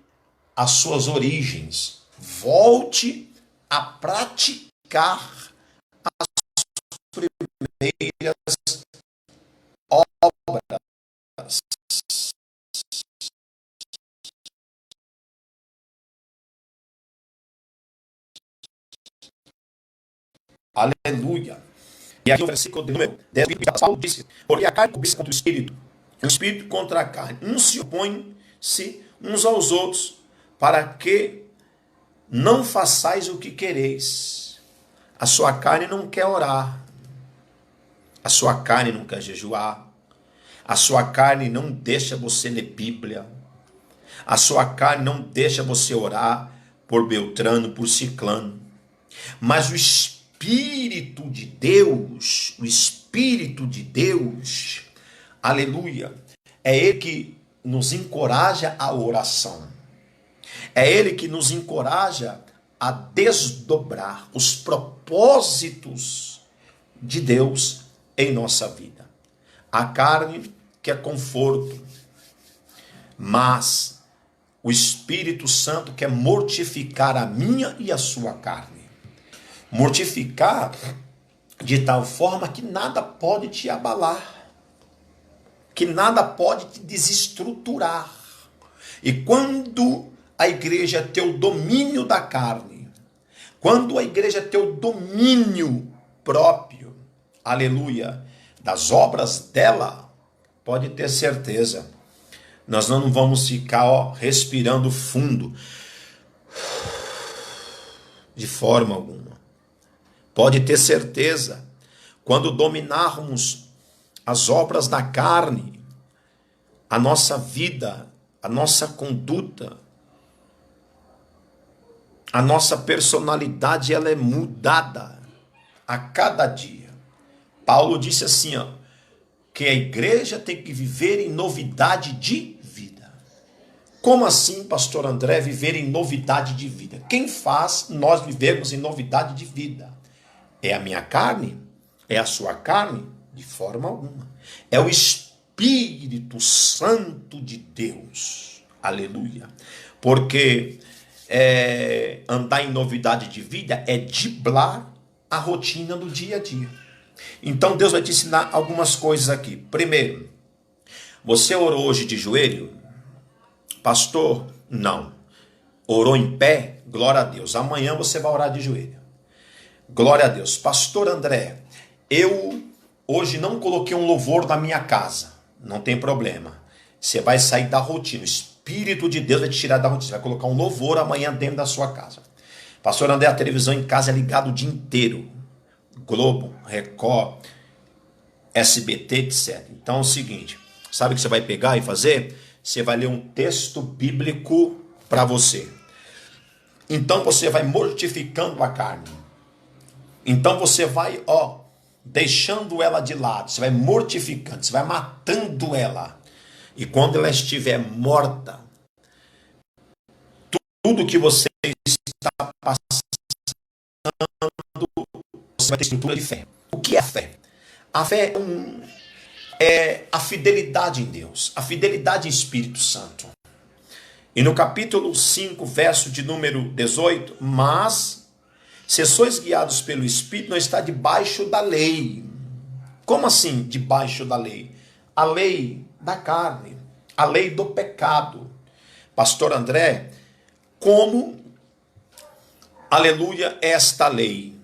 às suas origens, volte a praticar as primeiras obras. Aleluia. E aqui o versículo número 10, Paulo disse: porque a carne cobiça contra o espírito, o espírito contra a carne. Uns se opõem-se uns aos outros, para que não façais o que quereis. A sua carne não quer orar, a sua carne não quer jejuar, a sua carne não deixa você ler Bíblia, a sua carne não deixa você orar por Beltrano, por Ciclano. Mas o Espírito de Deus, aleluia, é Ele que nos encoraja à oração. É Ele que nos encoraja a desdobrar os propósitos de Deus em nossa vida. A carne quer conforto, mas o Espírito Santo quer mortificar a minha e a sua carne. Mortificar de tal forma que nada pode te abalar, que nada pode te desestruturar. E quando a igreja tem o domínio da carne, quando a igreja tem o domínio próprio, aleluia, das obras dela, pode ter certeza, nós não vamos ficar respirando fundo, de forma alguma. Pode ter certeza, quando dominarmos as obras da carne, a nossa vida, a nossa conduta, a nossa personalidade, ela é mudada a cada dia. Paulo disse assim, que a igreja tem que viver em novidade de vida. Como assim, pastor André, viver em novidade de vida? Quem faz nós vivermos em novidade de vida? É a minha carne? É a sua carne? De forma alguma. É o Espírito Santo de Deus. Aleluia. Porque andar em novidade de vida é driblar a rotina do dia a dia. Então Deus vai te ensinar algumas coisas aqui. Primeiro, você orou hoje de joelho? Pastor, não. Orou em pé? Glória a Deus. Amanhã você vai orar de joelho. Glória a Deus. Pastor André, eu hoje não coloquei um louvor na minha casa. Não tem problema. Você vai sair da rotina. O Espírito de Deus vai te tirar da rotina. Você vai colocar um louvor amanhã dentro da sua casa. Pastor André, a televisão em casa é ligada o dia inteiro. Globo, Record, SBT, etc. Então é o seguinte, sabe o que você vai pegar e fazer? Você vai ler um texto bíblico para você. Então você vai mortificando a carne. Então você vai, deixando ela de lado, você vai mortificando, você vai matando ela. E quando ela estiver morta, tudo que você está passando, você vai ter estrutura de fé. O que é a fé? A fé é a fidelidade em Deus, a fidelidade em Espírito Santo. E no capítulo 5, verso de número 18, mas se sois guiados pelo Espírito, não está debaixo da lei. Como assim debaixo da lei? A lei da carne, a lei do pecado. Pastor André, como, aleluia, é esta lei?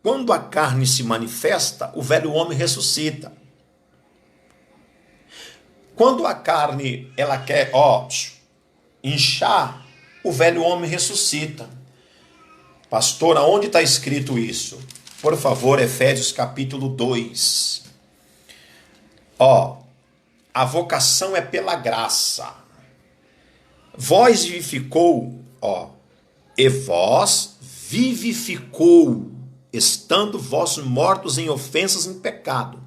Quando a carne se manifesta, o velho homem ressuscita. Quando a carne, ela quer, inchar, o velho homem ressuscita. Pastor, aonde está escrito isso? Por favor, Efésios capítulo 2. A vocação é pela graça. Vós vivificou, e vós vivificou, estando vós mortos em ofensas e em pecado.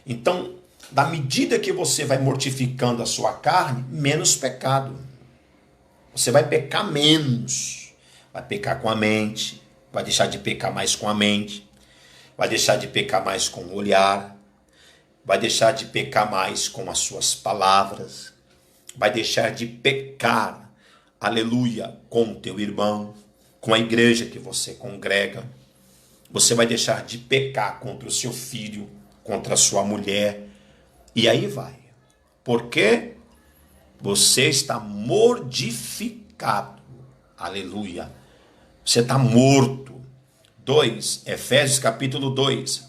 Então, da medida que você vai mortificando a sua carne, menos pecado. Você vai pecar menos. Vai pecar com a mente, vai deixar de pecar mais com a mente, vai deixar de pecar mais com o olhar, vai deixar de pecar mais com as suas palavras, vai deixar de pecar, aleluia, com o teu irmão, com a igreja que você congrega. Você vai deixar de pecar contra o seu filho, contra a sua mulher, e aí vai. Porque você está mortificado, aleluia. Você está morto. 2, Efésios capítulo 2.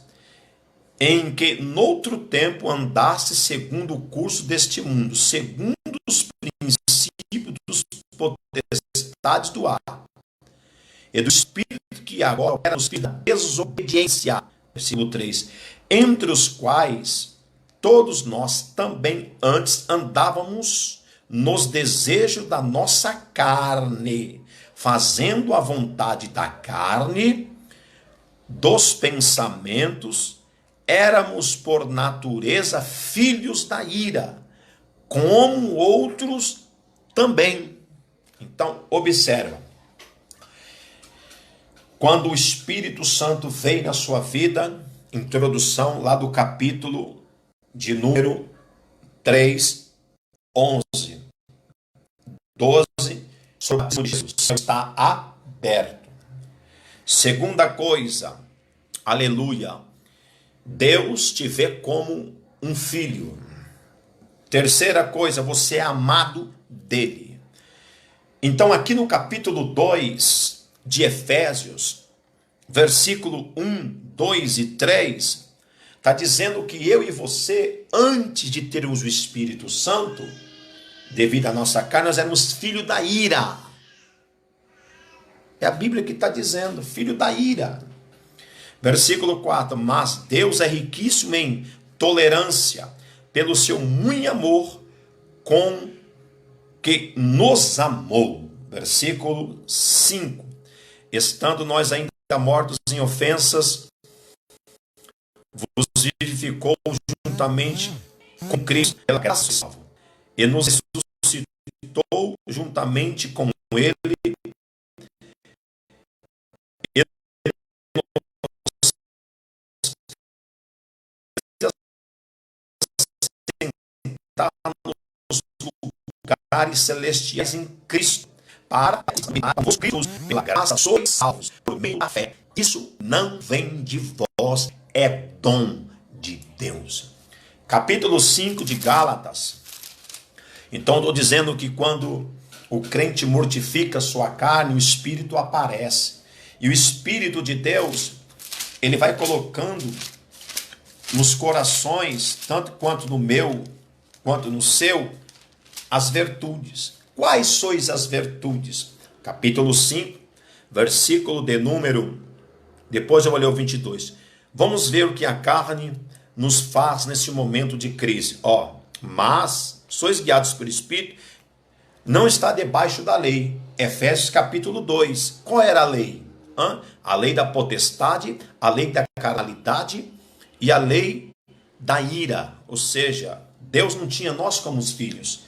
Em que noutro tempo andaste segundo o curso deste mundo, segundo os princípios dos potestades do ar, e do espírito que agora era o espírito da desobediência. Versículo 3. Entre os quais todos nós também antes andávamos nos desejos da nossa carne, fazendo a vontade da carne, dos pensamentos, éramos por natureza filhos da ira, como outros também. Então, observa. Quando o Espírito Santo veio na sua vida, introdução lá do capítulo de número 3, 11, 12, sobre o Jesus está aberto. Segunda coisa, aleluia, Deus te vê como um filho. Terceira coisa, você é amado dele. Então aqui no capítulo 2 de Efésios, versículo 1, 2 e 3, está dizendo que eu e você, antes de termos o Espírito Santo, devido à nossa carne, nós éramos filho da ira. É a Bíblia que está dizendo, filho da ira. Versículo 4, mas Deus é riquíssimo em tolerância, pelo seu muito amor com que nos amou. Versículo 5, estando nós ainda mortos em ofensas, vos vivificou juntamente com Cristo pela graça salvo, e nos ressuscitou juntamente com ele, e está nos lugares celestiais em Cristo, para vos Cristo, pela graça sois salvos por meio da fé. Isso não vem de vós, é dom de Deus. Capítulo 5 de Gálatas. Então estou dizendo que quando o crente mortifica sua carne, o Espírito aparece. E o Espírito de Deus, ele vai colocando nos corações, tanto quanto no meu, quanto no seu, as virtudes. Quais sois as virtudes? Capítulo 5, versículo de número, depois eu vou ler o 22. Vamos ver o que a carne nos faz nesse momento de crise. Mas sois guiados pelo Espírito, não está debaixo da lei. Efésios capítulo 2. Qual era a lei? A lei da potestade, a lei da carnalidade e a lei da ira. Ou seja, Deus não tinha nós como os filhos.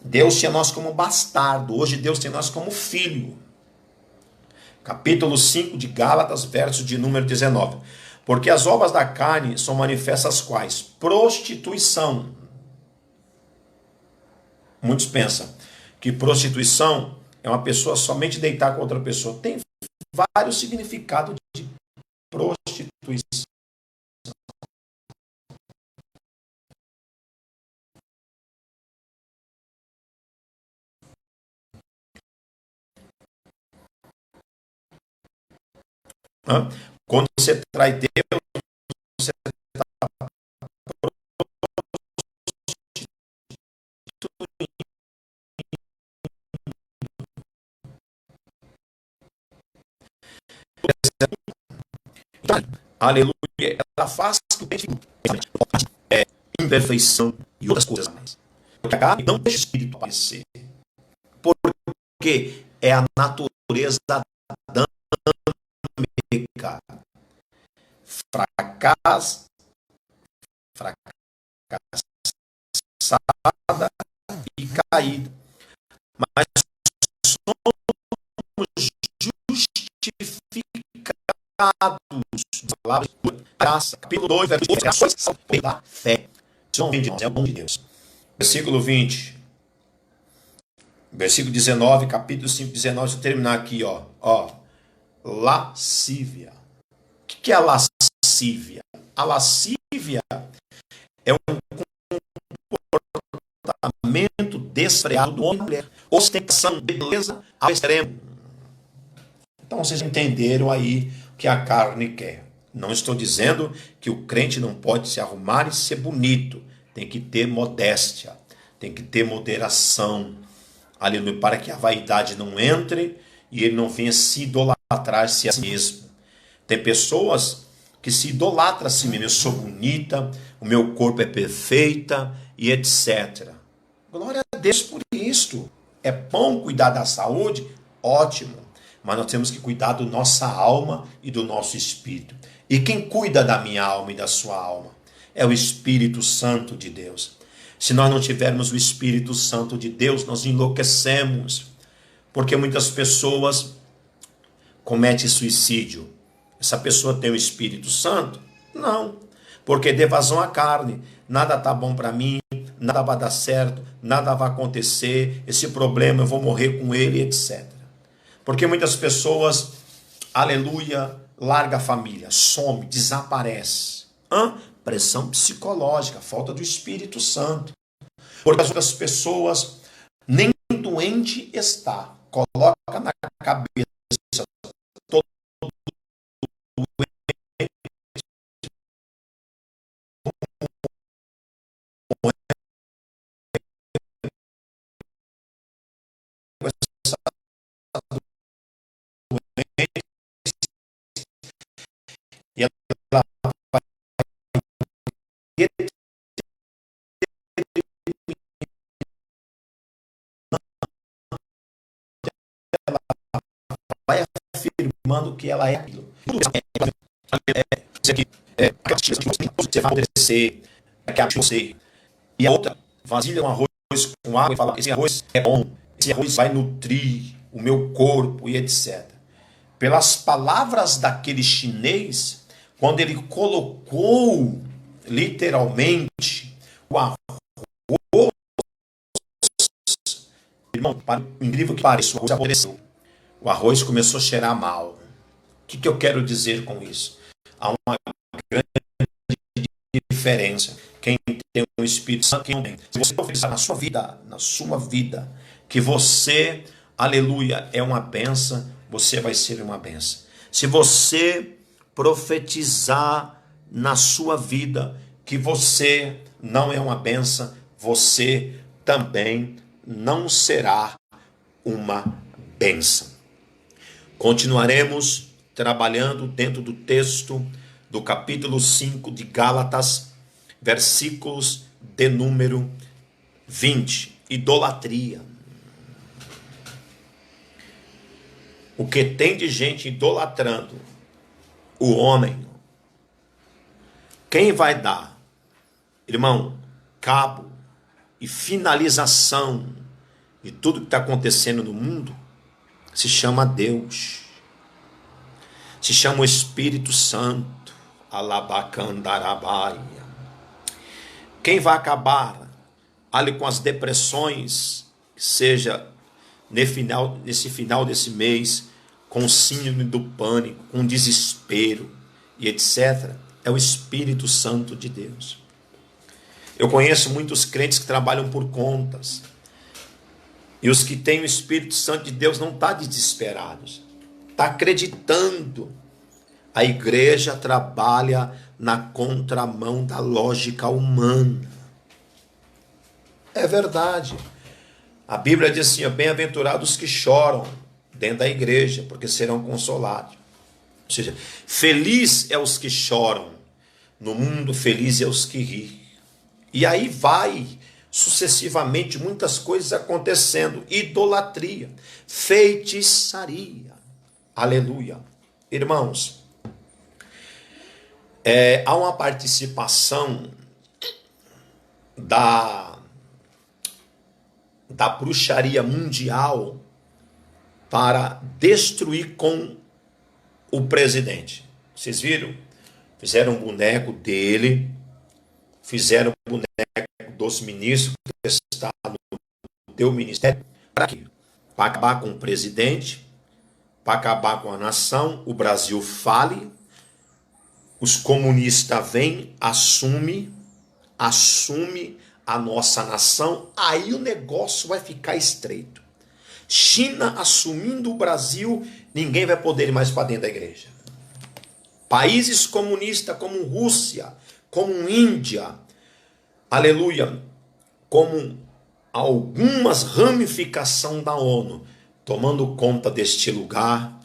Deus tinha nós como bastardo. Hoje Deus tem nós como filho. Capítulo 5 de Gálatas, verso de número 19. Porque as obras da carne são manifestas quais? Prostituição. Muitos pensam que prostituição é uma pessoa somente deitar com outra pessoa. Tem vários significados de prostituição. Quando você trai Deus, você está aleluia, ela faz que o crente é imperfeição e outras coisas mais. Porque a carne não deixa o espírito aparecer. Porque é a natureza adâmica. Fracassada e caída. Mas somos justificados. Graça, capítulo 2, versículo pela fé. Isso não vem de nós, é o dom de Deus. Versículo 20. Versículo 19, capítulo 5, 19. Deixa eu terminar aqui, ó. Lascívia. O que é a lascívia? A lascívia é um comportamento desfreado do homem e da mulher. Ostentação, beleza ao extremo. Então vocês entenderam aí o que a carne quer. Não estou dizendo que o crente não pode se arrumar e ser bonito. Tem que ter modéstia, tem que ter moderação. Aleluia, para que a vaidade não entre e ele não venha se idolatrar-se a si mesmo. Tem pessoas que se idolatram a si mesmo. Eu sou bonita, o meu corpo é perfeita e etc. Glória a Deus por isto. É bom cuidar da saúde? Ótimo. Mas nós temos que cuidar da nossa alma e do nosso espírito. E quem cuida da minha alma e da sua alma? É o Espírito Santo de Deus. Se nós não tivermos o Espírito Santo de Deus, nós enlouquecemos. Porque muitas pessoas cometem suicídio. Essa pessoa tem o Espírito Santo? Não. Porque de evasão à carne. Nada está bom para mim, nada vai dar certo, nada vai acontecer, esse problema eu vou morrer com ele, etc. Porque muitas pessoas, aleluia, larga a família, some, desaparece. Pressão psicológica, falta do Espírito Santo. Porque as outras pessoas nem doente está. Coloca na cabeça todo e ela vai afirmando que ela é aquilo. Você vai acontecer, você. E a outra vasilha um arroz com água e fala: esse arroz é bom, esse arroz vai nutrir o meu corpo e etc. Pelas palavras daquele chinês, quando ele colocou literalmente o arroz, irmão, incrível que pareça, o arroz apodreceu. O arroz começou a cheirar mal. O que eu quero dizer com isso? Há uma grande diferença. Quem tem o Espírito Santo, quem não tem. Se você profetizar na sua vida, que você, aleluia, é uma bênção, você vai ser uma bênção. Se você profetizar na sua vida que você não é uma bênção, você também não será uma bênção. Continuaremos trabalhando dentro do texto do capítulo 5 de Gálatas, versículos de número 20. Idolatria. O que tem de gente idolatrando o homem? Quem vai dar, irmão, cabo e finalização de tudo que está acontecendo no mundo? Se chama Deus. Se chama o Espírito Santo. Alabacandarabaia. Quem vai acabar ali com as depressões, seja nesse final desse mês, com síndrome do pânico, com desespero e etc., é o Espírito Santo de Deus. Eu conheço muitos crentes que trabalham por contas. E os que têm o Espírito Santo de Deus não estão desesperados. Está acreditando. A igreja trabalha na contramão da lógica humana. É verdade. A Bíblia diz assim: bem-aventurados que choram dentro da igreja, porque serão consolados. Ou seja, feliz é os que choram no mundo, feliz é os que riem. E aí vai sucessivamente muitas coisas acontecendo. Idolatria, feitiçaria. Aleluia. Irmãos, há uma participação da bruxaria mundial para destruir com o presidente. Vocês viram? Fizeram um boneco dele, fizeram um boneco dos ministros que estão no teu ministério. Para quê? Para acabar com o presidente, para acabar com a nação, o Brasil fale, os comunistas vêm, assume a nossa nação, aí o negócio vai ficar estreito. China assumindo o Brasil, ninguém vai poder ir mais para dentro da igreja. Países comunistas como Rússia, como Índia, aleluia, como algumas ramificações da ONU, tomando conta deste lugar,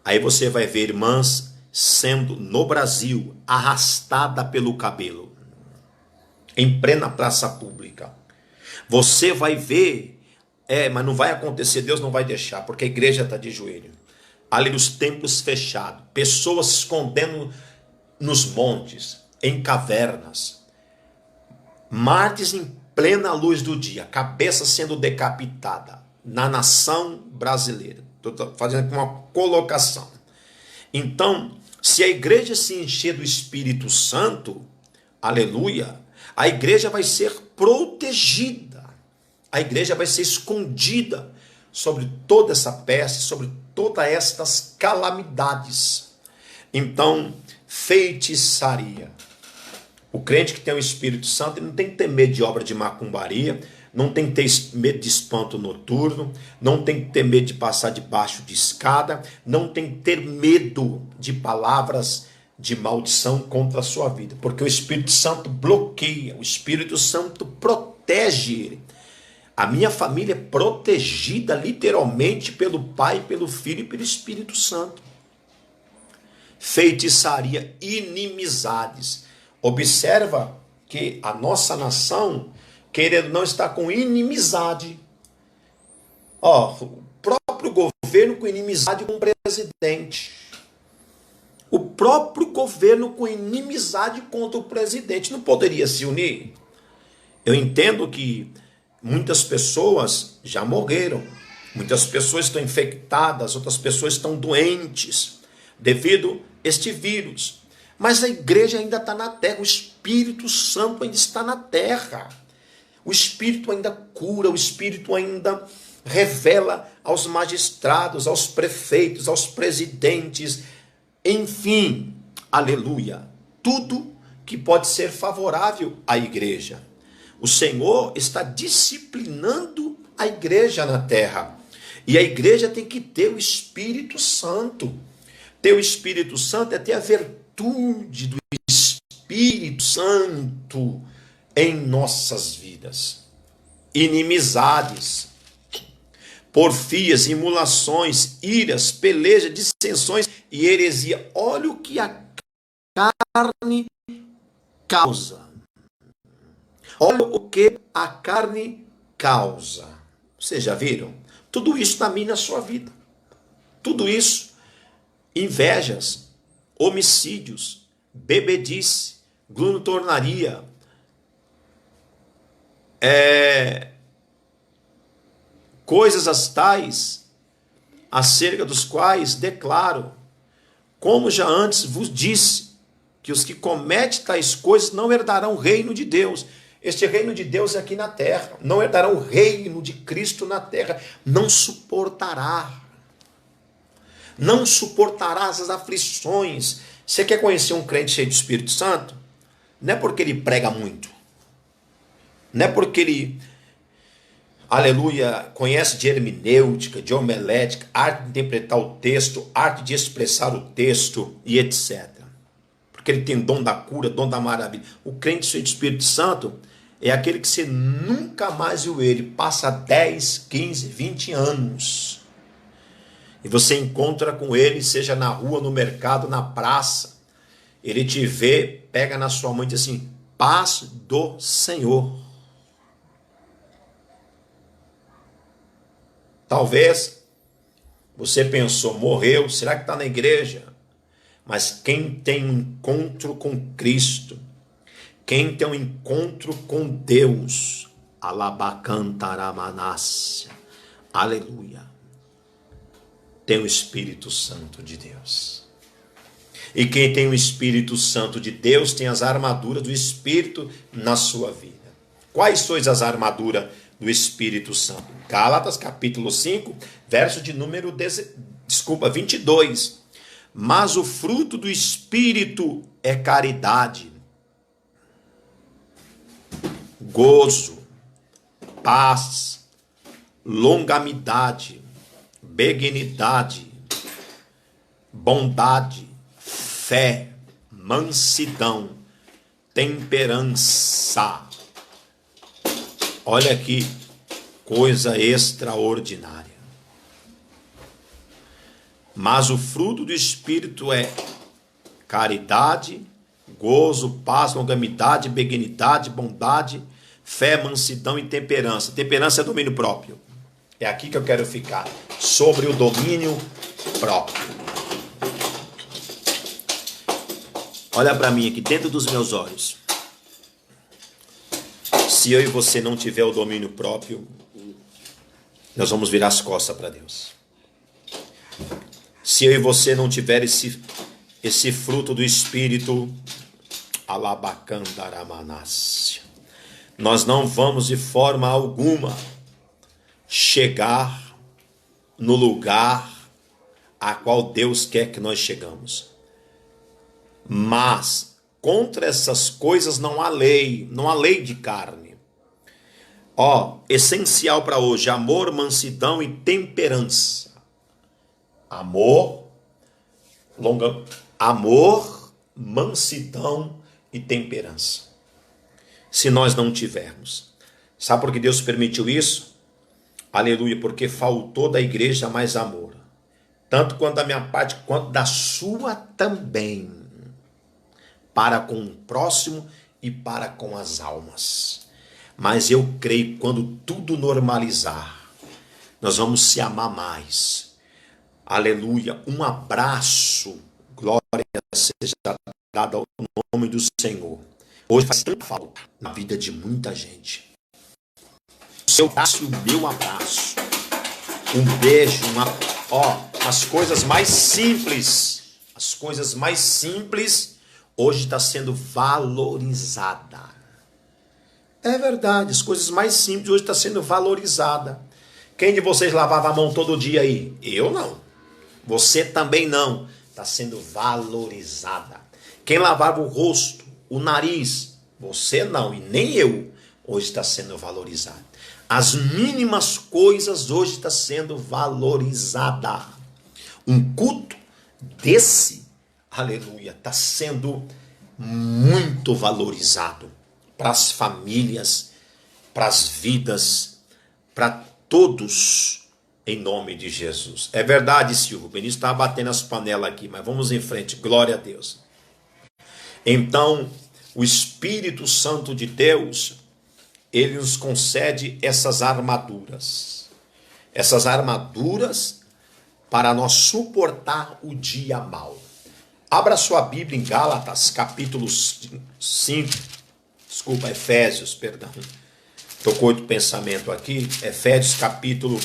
aí você vai ver irmãs sendo, no Brasil, arrastada pelo cabelo, em plena praça pública. Você vai ver, mas não vai acontecer, Deus não vai deixar, porque a igreja está de joelho. Ali os templos fechados, pessoas se escondendo nos montes, em cavernas, mártires em plena luz do dia, cabeça sendo decapitada na nação brasileira. Estou fazendo uma colocação. Então, se a igreja se encher do Espírito Santo, aleluia, a igreja vai ser protegida, a igreja vai ser escondida sobre toda essa peste, sobre todas estas calamidades. Então, feitiçaria. O crente que tem o Espírito Santo, ele não tem que ter medo de obra de macumbaria, não tem que ter medo de espanto noturno, não tem que ter medo de passar debaixo de escada, não tem que ter medo de palavras de maldição contra a sua vida, porque o Espírito Santo bloqueia, o Espírito Santo protege ele. A minha família é protegida literalmente pelo Pai, pelo Filho e pelo Espírito Santo. Feitiçaria, inimizades. Observa que a nossa nação, querendo não, está com inimizade. O próprio governo com inimizade com o presidente. O próprio governo com inimizade contra o presidente. Não poderia se unir? Eu entendo que muitas pessoas já morreram. Muitas pessoas estão infectadas, outras pessoas estão doentes devido a este vírus. Mas a igreja ainda está na terra, o Espírito Santo ainda está na terra. O Espírito ainda cura, o Espírito ainda revela aos magistrados, aos prefeitos, aos presidentes, enfim, aleluia, tudo que pode ser favorável à igreja. O Senhor está disciplinando a igreja na terra. E a igreja tem que ter o Espírito Santo. Ter o Espírito Santo é ter a virtude do Espírito Santo em nossas vidas. Inimizades, porfias, imulações, iras, pelejas, dissensões e heresia. Olha o que a carne causa. Olha o que a carne causa. Vocês já viram? Tudo isso na minha e na sua vida. Tudo isso. Invejas, homicídios, bebedice, glutonaria, coisas as tais, acerca dos quais declaro, como já antes vos disse, que os que cometem tais coisas não herdarão o reino de Deus. Este reino de Deus é aqui na terra. Não herdarão o reino de Cristo na terra. Não suportará. Não suportarás as aflições. Você quer conhecer um crente cheio do Espírito Santo? Não é porque ele prega muito. Não é porque ele aleluia, conhece de hermenêutica, de homilética, arte de interpretar o texto, arte de expressar o texto e etc. Porque ele tem dom da cura, dom da maravilha. O crente cheio de Espírito Santo é aquele que você nunca mais viu ele, passa 10, 15, 20 anos. E você encontra com ele, seja na rua, no mercado, na praça. Ele te vê, pega na sua mão e diz assim: paz do Senhor. Talvez você pensou, morreu, será que está na igreja? Mas quem tem um encontro com Cristo, quem tem um encontro com Deus, alabacantaramanassia, aleluia, tem o Espírito Santo de Deus. E quem tem o Espírito Santo de Deus tem as armaduras do Espírito na sua vida. Quais sois as armaduras do Espírito Santo? Gálatas capítulo 5, verso de número 22. Mas o fruto do Espírito é caridade, gozo, paz, longanimidade, benignidade, bondade, fé, mansidão, temperança. Olha que coisa extraordinária. Mas o fruto do Espírito é caridade, gozo, paz, longanimidade, benignidade, bondade, fé, mansidão e temperança. Temperança é domínio próprio. É aqui que eu quero ficar, sobre o domínio próprio. Olha para mim aqui, dentro dos meus olhos. Se eu e você não tiver o domínio próprio, nós vamos virar as costas para Deus. Se eu e você não tiver esse fruto do Espírito, alabacandaramanassia, nós não vamos de forma alguma chegar no lugar a qual Deus quer que nós chegamos. Mas contra essas coisas não há lei de carne. Essencial para hoje: amor, mansidão e temperança. Amor, mansidão e temperança. Se nós não tivermos, sabe por que Deus permitiu isso? Aleluia, porque faltou da igreja mais amor, tanto quanto da minha parte, quanto da sua também, para com o próximo e para com as almas. Mas eu creio que quando tudo normalizar, nós vamos se amar mais. Aleluia, um abraço, glória seja dada ao nome do Senhor. Hoje faz tanta falta na vida de muita gente. O seu abraço e o meu abraço. Um beijo, as coisas mais simples. As coisas mais simples hoje está sendo valorizada. É verdade, as coisas mais simples hoje está sendo valorizada. Quem de vocês lavava a mão todo dia aí? Eu não. Você também não. Está sendo valorizada. Quem lavava o rosto, o nariz? Você não, e nem eu. Hoje está sendo valorizado. As mínimas coisas hoje está sendo valorizada. Um culto desse, aleluia, está sendo muito valorizado para as famílias, para as vidas, para todos, em nome de Jesus. É verdade, Silvio, o ministro está batendo as panelas aqui, mas vamos em frente, glória a Deus. Então, o Espírito Santo de Deus, ele nos concede essas armaduras para nós suportar o dia mau. Abra sua Bíblia em Gálatas, capítulo 5, Efésios, perdão. Estou com outro pensamento aqui. Efésios, capítulo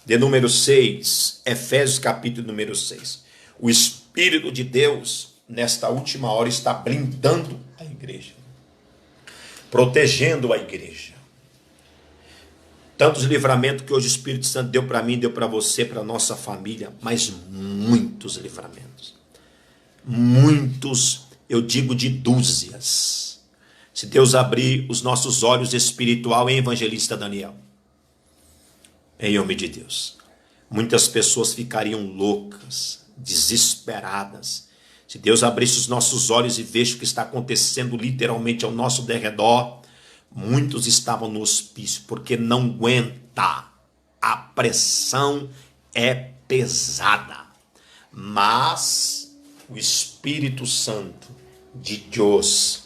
de número 6. Efésios, capítulo número 6. O Espírito de Deus, nesta última hora, está blindando a igreja, protegendo a igreja. Tantos livramentos que hoje o Espírito Santo deu para mim, deu para você, para a nossa família, mas muitos livramentos. Muitos, eu digo de dúzias. Se Deus abrir os nossos olhos espiritual, hein, evangelista Daniel? em nome de Deus. Muitas pessoas ficariam loucas, desesperadas, se Deus abrisse os nossos olhos e veja o que está acontecendo literalmente ao nosso derredor. Muitos estavam no hospício porque não aguenta, a pressão é pesada, mas o Espírito Santo de Deus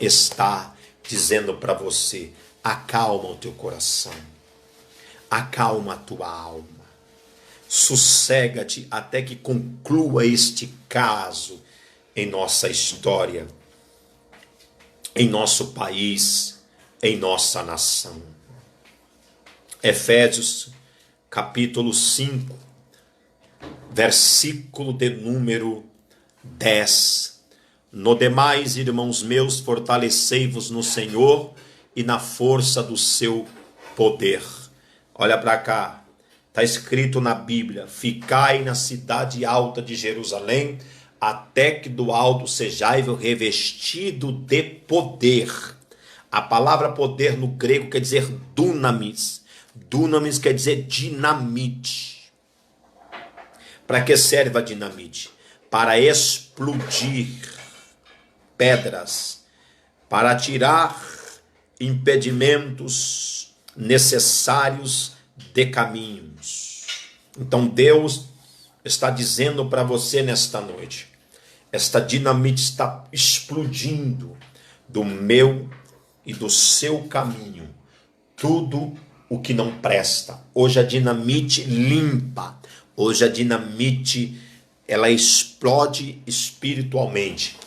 está dizendo para você: acalma o teu coração, acalma a tua alma, sossega-te até que conclua este caso em nossa história, em nosso país, em nossa nação. Efésios capítulo 5, versículo de número 10. No demais, irmãos meus, fortalecei-vos no Senhor e na força do seu poder. Olha para cá, está escrito na Bíblia: ficai na cidade alta de Jerusalém, até que do alto sejais revestido de poder. A palavra poder no grego quer dizer dunamis. Dunamis quer dizer dinamite. Para que serve a dinamite? Para explodir pedras, para tirar impedimentos necessários de caminhos. Então Deus está dizendo para você nesta noite: esta dinamite está explodindo do meu e do seu caminho tudo o que não presta. Hoje a dinamite limpa, hoje a dinamite ela explode espiritualmente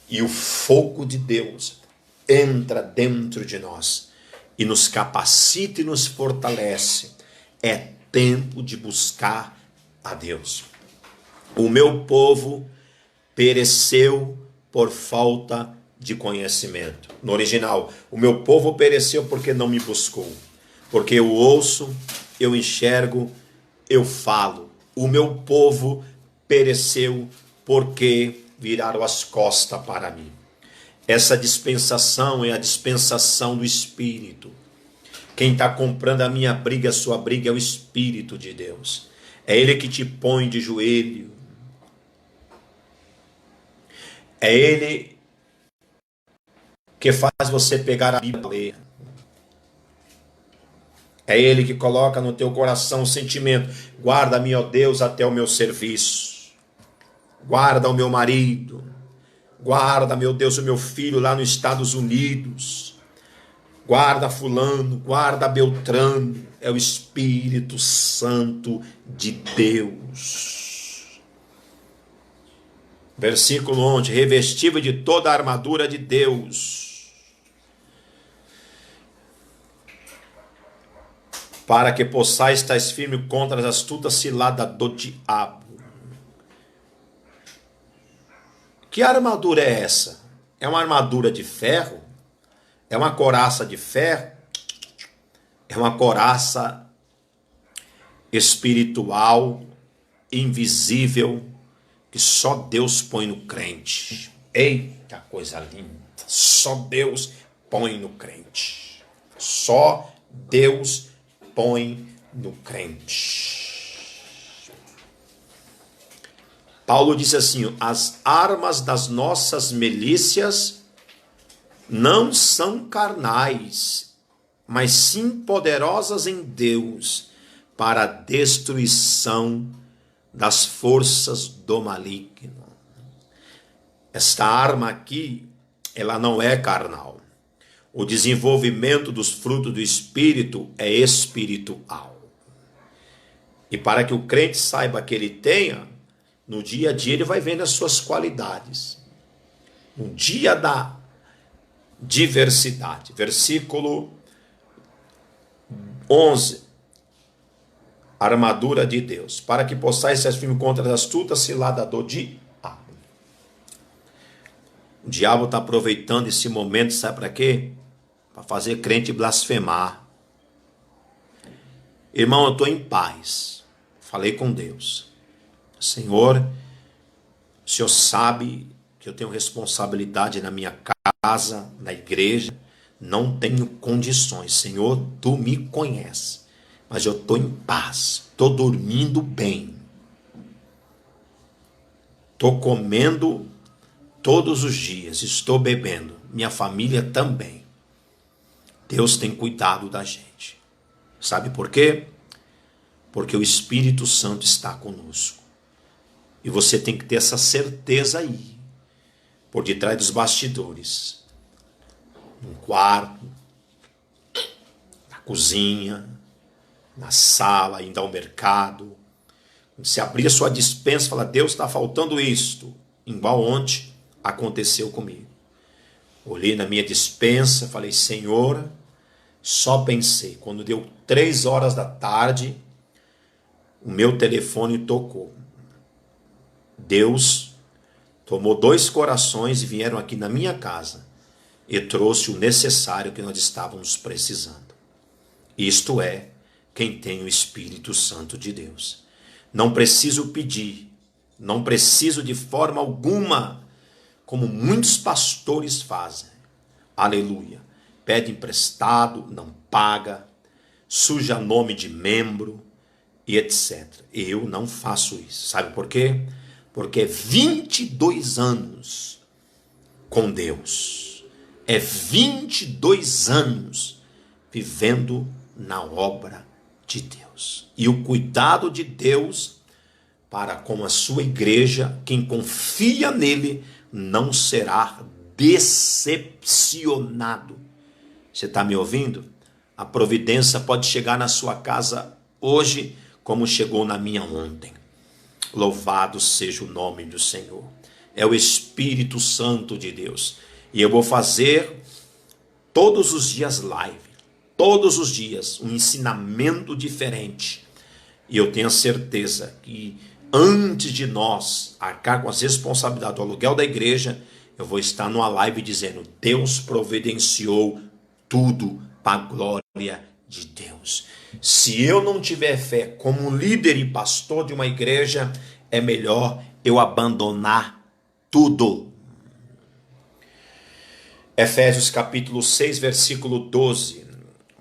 e o fogo de Deus entra dentro de nós e nos capacita e nos fortalece. É tempo de buscar a Deus. O meu povo pereceu por falta de conhecimento. No original, o meu povo pereceu porque não me buscou. Porque eu ouço, eu enxergo, eu falo. O meu povo pereceu porque viraram as costas para mim. Essa dispensação é a dispensação do Espírito. Quem está comprando a minha briga, a sua briga, é o Espírito de Deus. É Ele que te põe de joelho. É Ele que faz você pegar a Bíblia e ler. É Ele que coloca no teu coração o sentimento: guarda-me, ó Deus, até o meu serviço. Guarda o meu marido. Guarda, meu Deus, o meu filho lá nos Estados Unidos. Guarda fulano, guarda Beltrano. É o Espírito Santo de Deus. Versículo 11: revestido de toda a armadura de Deus, para que possais estar firme contra as astutas ciladas do diabo. Que armadura é essa? É uma armadura de ferro? É uma couraça de ferro? É uma couraça espiritual, invisível, que só Deus põe no crente. Eita, coisa linda! Só Deus põe no crente. Só Deus põe no crente. Paulo diz assim: as armas das nossas milícias não são carnais, mas sim poderosas em Deus para a destruição das forças do maligno. Esta arma aqui, ela não é carnal. O desenvolvimento dos frutos do Espírito é espiritual. E para que o crente saiba que ele tenha, no dia a dia ele vai vendo as suas qualidades. No dia da diversidade. Versículo 11. Armadura de Deus, para que possais ser firme contra as astutas ciladas do diabo. O diabo está aproveitando esse momento, sabe para quê? Para fazer crente blasfemar. Irmão, eu estou em paz. Falei com Deus. Senhor, o Senhor sabe que eu tenho responsabilidade na minha casa, na igreja. Não tenho condições. Senhor, Tu me conheces. mas eu estou em paz, estou dormindo bem, estou comendo todos os dias, estou bebendo, minha família também. Deus tem cuidado da gente. Sabe por quê? Porque o Espírito Santo está conosco. E você tem que ter essa certeza aí, por detrás dos bastidores, no quarto, na cozinha, na sala, indo ao mercado. Você abrir a sua despensa e falar, Deus, está faltando isto. Igual ontem aconteceu comigo. Olhei na minha despensa, falei, Senhor, só pensei. Quando deu 3 horas da tarde, o meu telefone tocou. Deus tomou 2 corações e vieram aqui na minha casa e trouxe o necessário que nós estávamos precisando. Isto é, quem tem o Espírito Santo de Deus. Não preciso pedir, não preciso de forma alguma, como muitos pastores fazem. Aleluia. Pede emprestado, não paga, suja nome de membro e etc. Eu não faço isso. Sabe por quê? Porque é 22 anos com Deus. É 22 anos vivendo na obra de Deus. E o cuidado de Deus para com a sua igreja, quem confia nele, não será decepcionado. Você está me ouvindo? A providência pode chegar na sua casa hoje, como chegou na minha ontem. Louvado seja o nome do Senhor. É o Espírito Santo de Deus. E eu vou fazer todos os dias live. Todos os dias um ensinamento diferente. E eu tenho a certeza que antes de nós arcar com as responsabilidades do aluguel da igreja, eu vou estar numa live dizendo, Deus providenciou tudo para a glória de Deus. Se eu não tiver fé como líder e pastor de uma igreja, é melhor eu abandonar tudo. Efésios capítulo 6, versículo 12.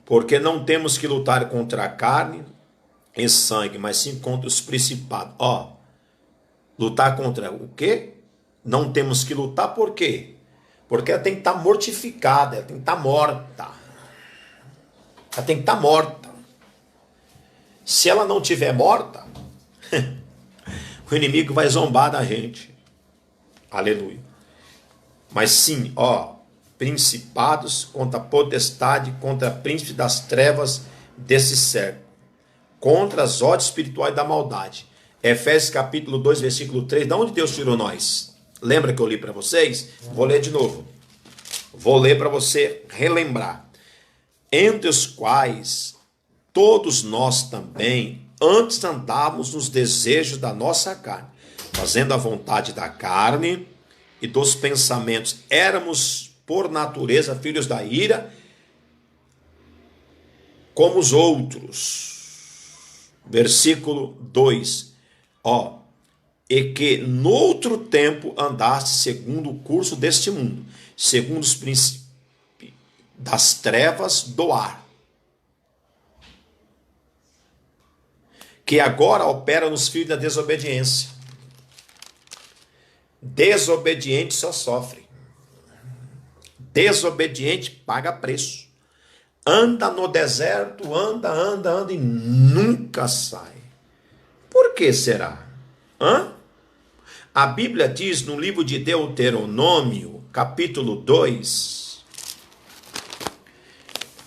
Porque não temos que lutar contra a carne e sangue, mas sim contra os principados. Lutar contra o quê? Não temos que lutar por quê? Porque ela tem que estar mortificada, ela tem que estar morta. Ela tem que estar morta. Se ela não estiver morta, o inimigo vai zombar da gente. Aleluia. Mas sim, principados contra a potestade, contra príncipe das trevas desse século, contra as ordens espirituais da maldade. Efésios capítulo 2, versículo 3, de onde Deus tirou nós? Lembra que eu li para vocês? Vou ler de novo. Vou ler para você relembrar. Entre os quais todos nós também antes andávamos nos desejos da nossa carne, fazendo a vontade da carne e dos pensamentos. Éramos por natureza filhos da ira, como os outros. Versículo 2. E que noutro tempo andaste segundo o curso deste mundo, segundo os princípios das trevas do ar, que agora opera nos filhos da desobediência. Desobediente só sofre. Desobediente paga preço. Anda no deserto, anda e nunca sai. Por que será? A Bíblia diz no livro de Deuteronômio, capítulo 2.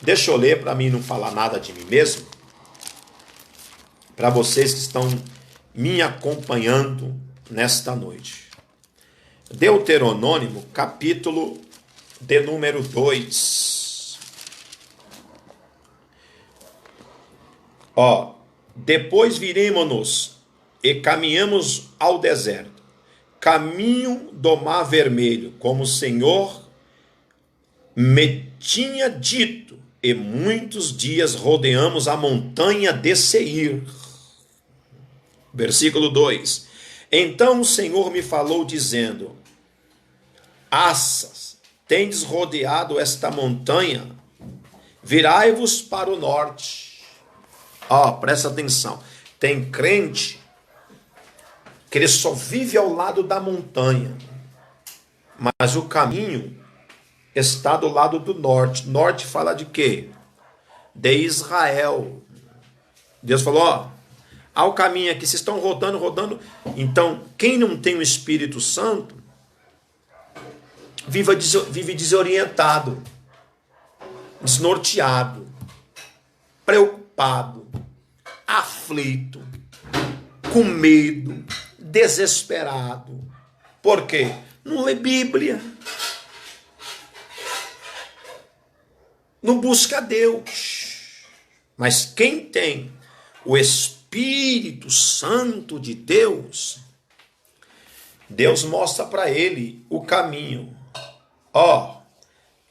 Deixa eu ler para mim não falar nada de mim mesmo. Para vocês que estão me acompanhando nesta noite. Deuteronômio, capítulo de número 2. Depois viremos-nos e caminhamos ao deserto, caminho do mar vermelho, como o Senhor me tinha dito, e muitos dias rodeamos a montanha de Seir. Versículo 2. Então o Senhor me falou dizendo, Assas, tendes rodeado esta montanha, virai-vos para o norte. Ó, presta atenção. Tem crente que ele só vive ao lado da montanha, mas o caminho está do lado do norte. Norte fala de quê? De Israel. Deus falou, ó, há o caminho aqui, vocês estão rodando, rodando. Então, quem não tem o Espírito Santo, vive desorientado, desnorteado, preocupado, aflito, com medo, desesperado. Por quê? Não lê Bíblia. Não busca Deus. Mas quem tem o Espírito Santo de Deus, Deus mostra para ele o caminho. Ó,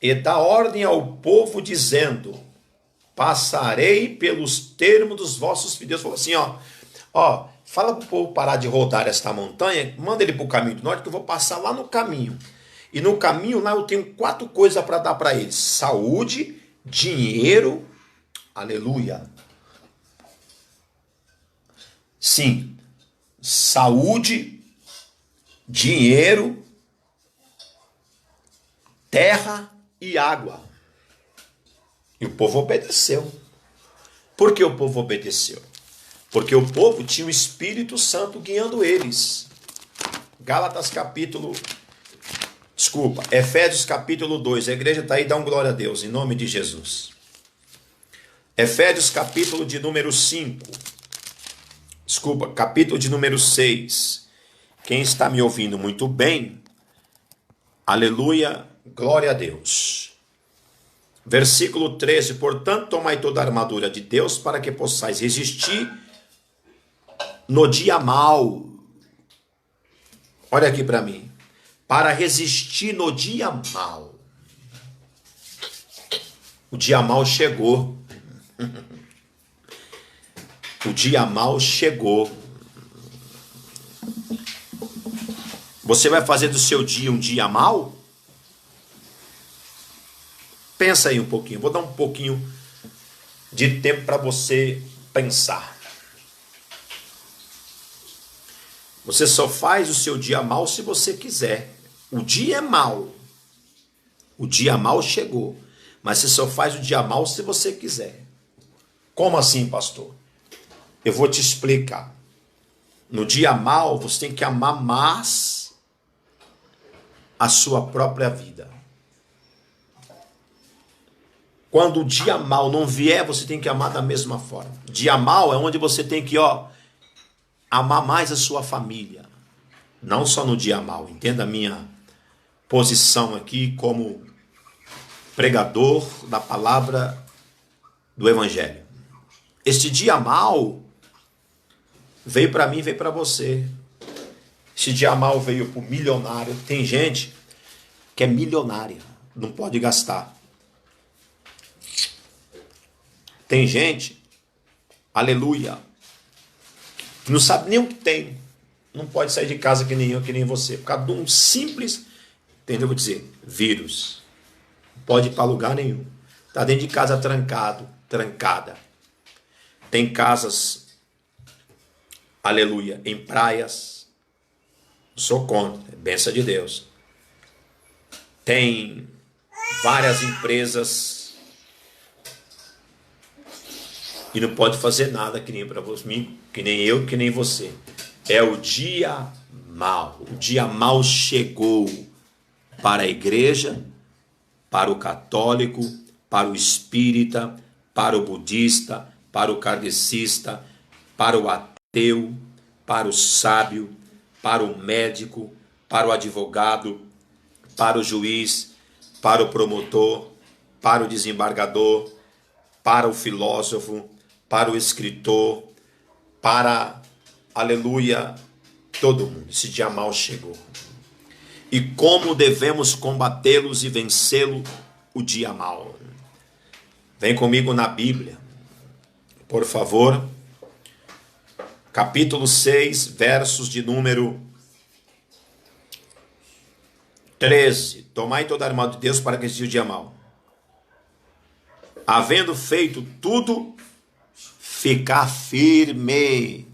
e dá ordem ao povo dizendo, passarei pelos termos dos vossos filhos. Deus falou assim, ó, fala para o povo parar de rodar esta montanha, manda ele para o caminho do norte, que eu vou passar lá no caminho. E no caminho lá eu tenho 4 coisas para dar para eles: saúde, dinheiro, aleluia. Sim, saúde, dinheiro, terra e água. E o povo obedeceu. Por que o povo obedeceu? Porque o povo tinha o Espírito Santo guiando eles. Efésios capítulo 2. A igreja está aí, dá um glória a Deus, em nome de Jesus. Efésios capítulo de número 5. Capítulo de número 6. Quem está me ouvindo muito bem, aleluia, glória a Deus. Versículo 13, portanto, tomai toda a armadura de Deus para que possais resistir no dia mau. Olha aqui para mim. Para resistir no dia mau. O dia mau chegou. O dia mau chegou. Você vai fazer do seu dia um dia mau? Pensa aí um pouquinho. Vou dar um pouquinho de tempo para você pensar. Você só faz o seu dia mau se você quiser. O dia é mau. O dia mau chegou. Mas você só faz o dia mau se você quiser. Como assim, pastor? Eu vou te explicar. No dia mau, você tem que amar mais a sua própria vida. Quando o dia mau não vier, você tem que amar da mesma forma. Dia mau é onde você tem que, amar mais a sua família. Não só no dia mau. Entenda a minha posição aqui como pregador da palavra do Evangelho. Este dia mau veio para mim, veio para você. Este dia mau veio para o milionário. Tem gente que é milionária, não pode gastar. Tem gente, aleluia, que não sabe nem o que tem. Não pode sair de casa que nem eu, que nem você. Por causa de um simples, entendeu? Vou dizer, vírus. Não pode ir para lugar nenhum. Está dentro de casa trancada. Tem casas, aleluia, em praias. Não sou contra, é bênção de Deus. Tem várias empresas e não pode fazer nada que nem para você, que nem eu, que nem você. É o dia mau. O dia mau chegou para a igreja, para o católico, para o espírita, para o budista, para o kardecista, para o ateu, para o sábio, para o médico, para o advogado, para o juiz, para o promotor, para o desembargador, para o filósofo, para o escritor, para, aleluia, todo mundo. Esse dia mau chegou. E como devemos combatê-los e vencê-lo o dia mau? Vem comigo na Bíblia, por favor. Capítulo 6, versos de número 13. Tomai toda a armadura de Deus para que resistir o dia mau. Havendo feito tudo ficar firme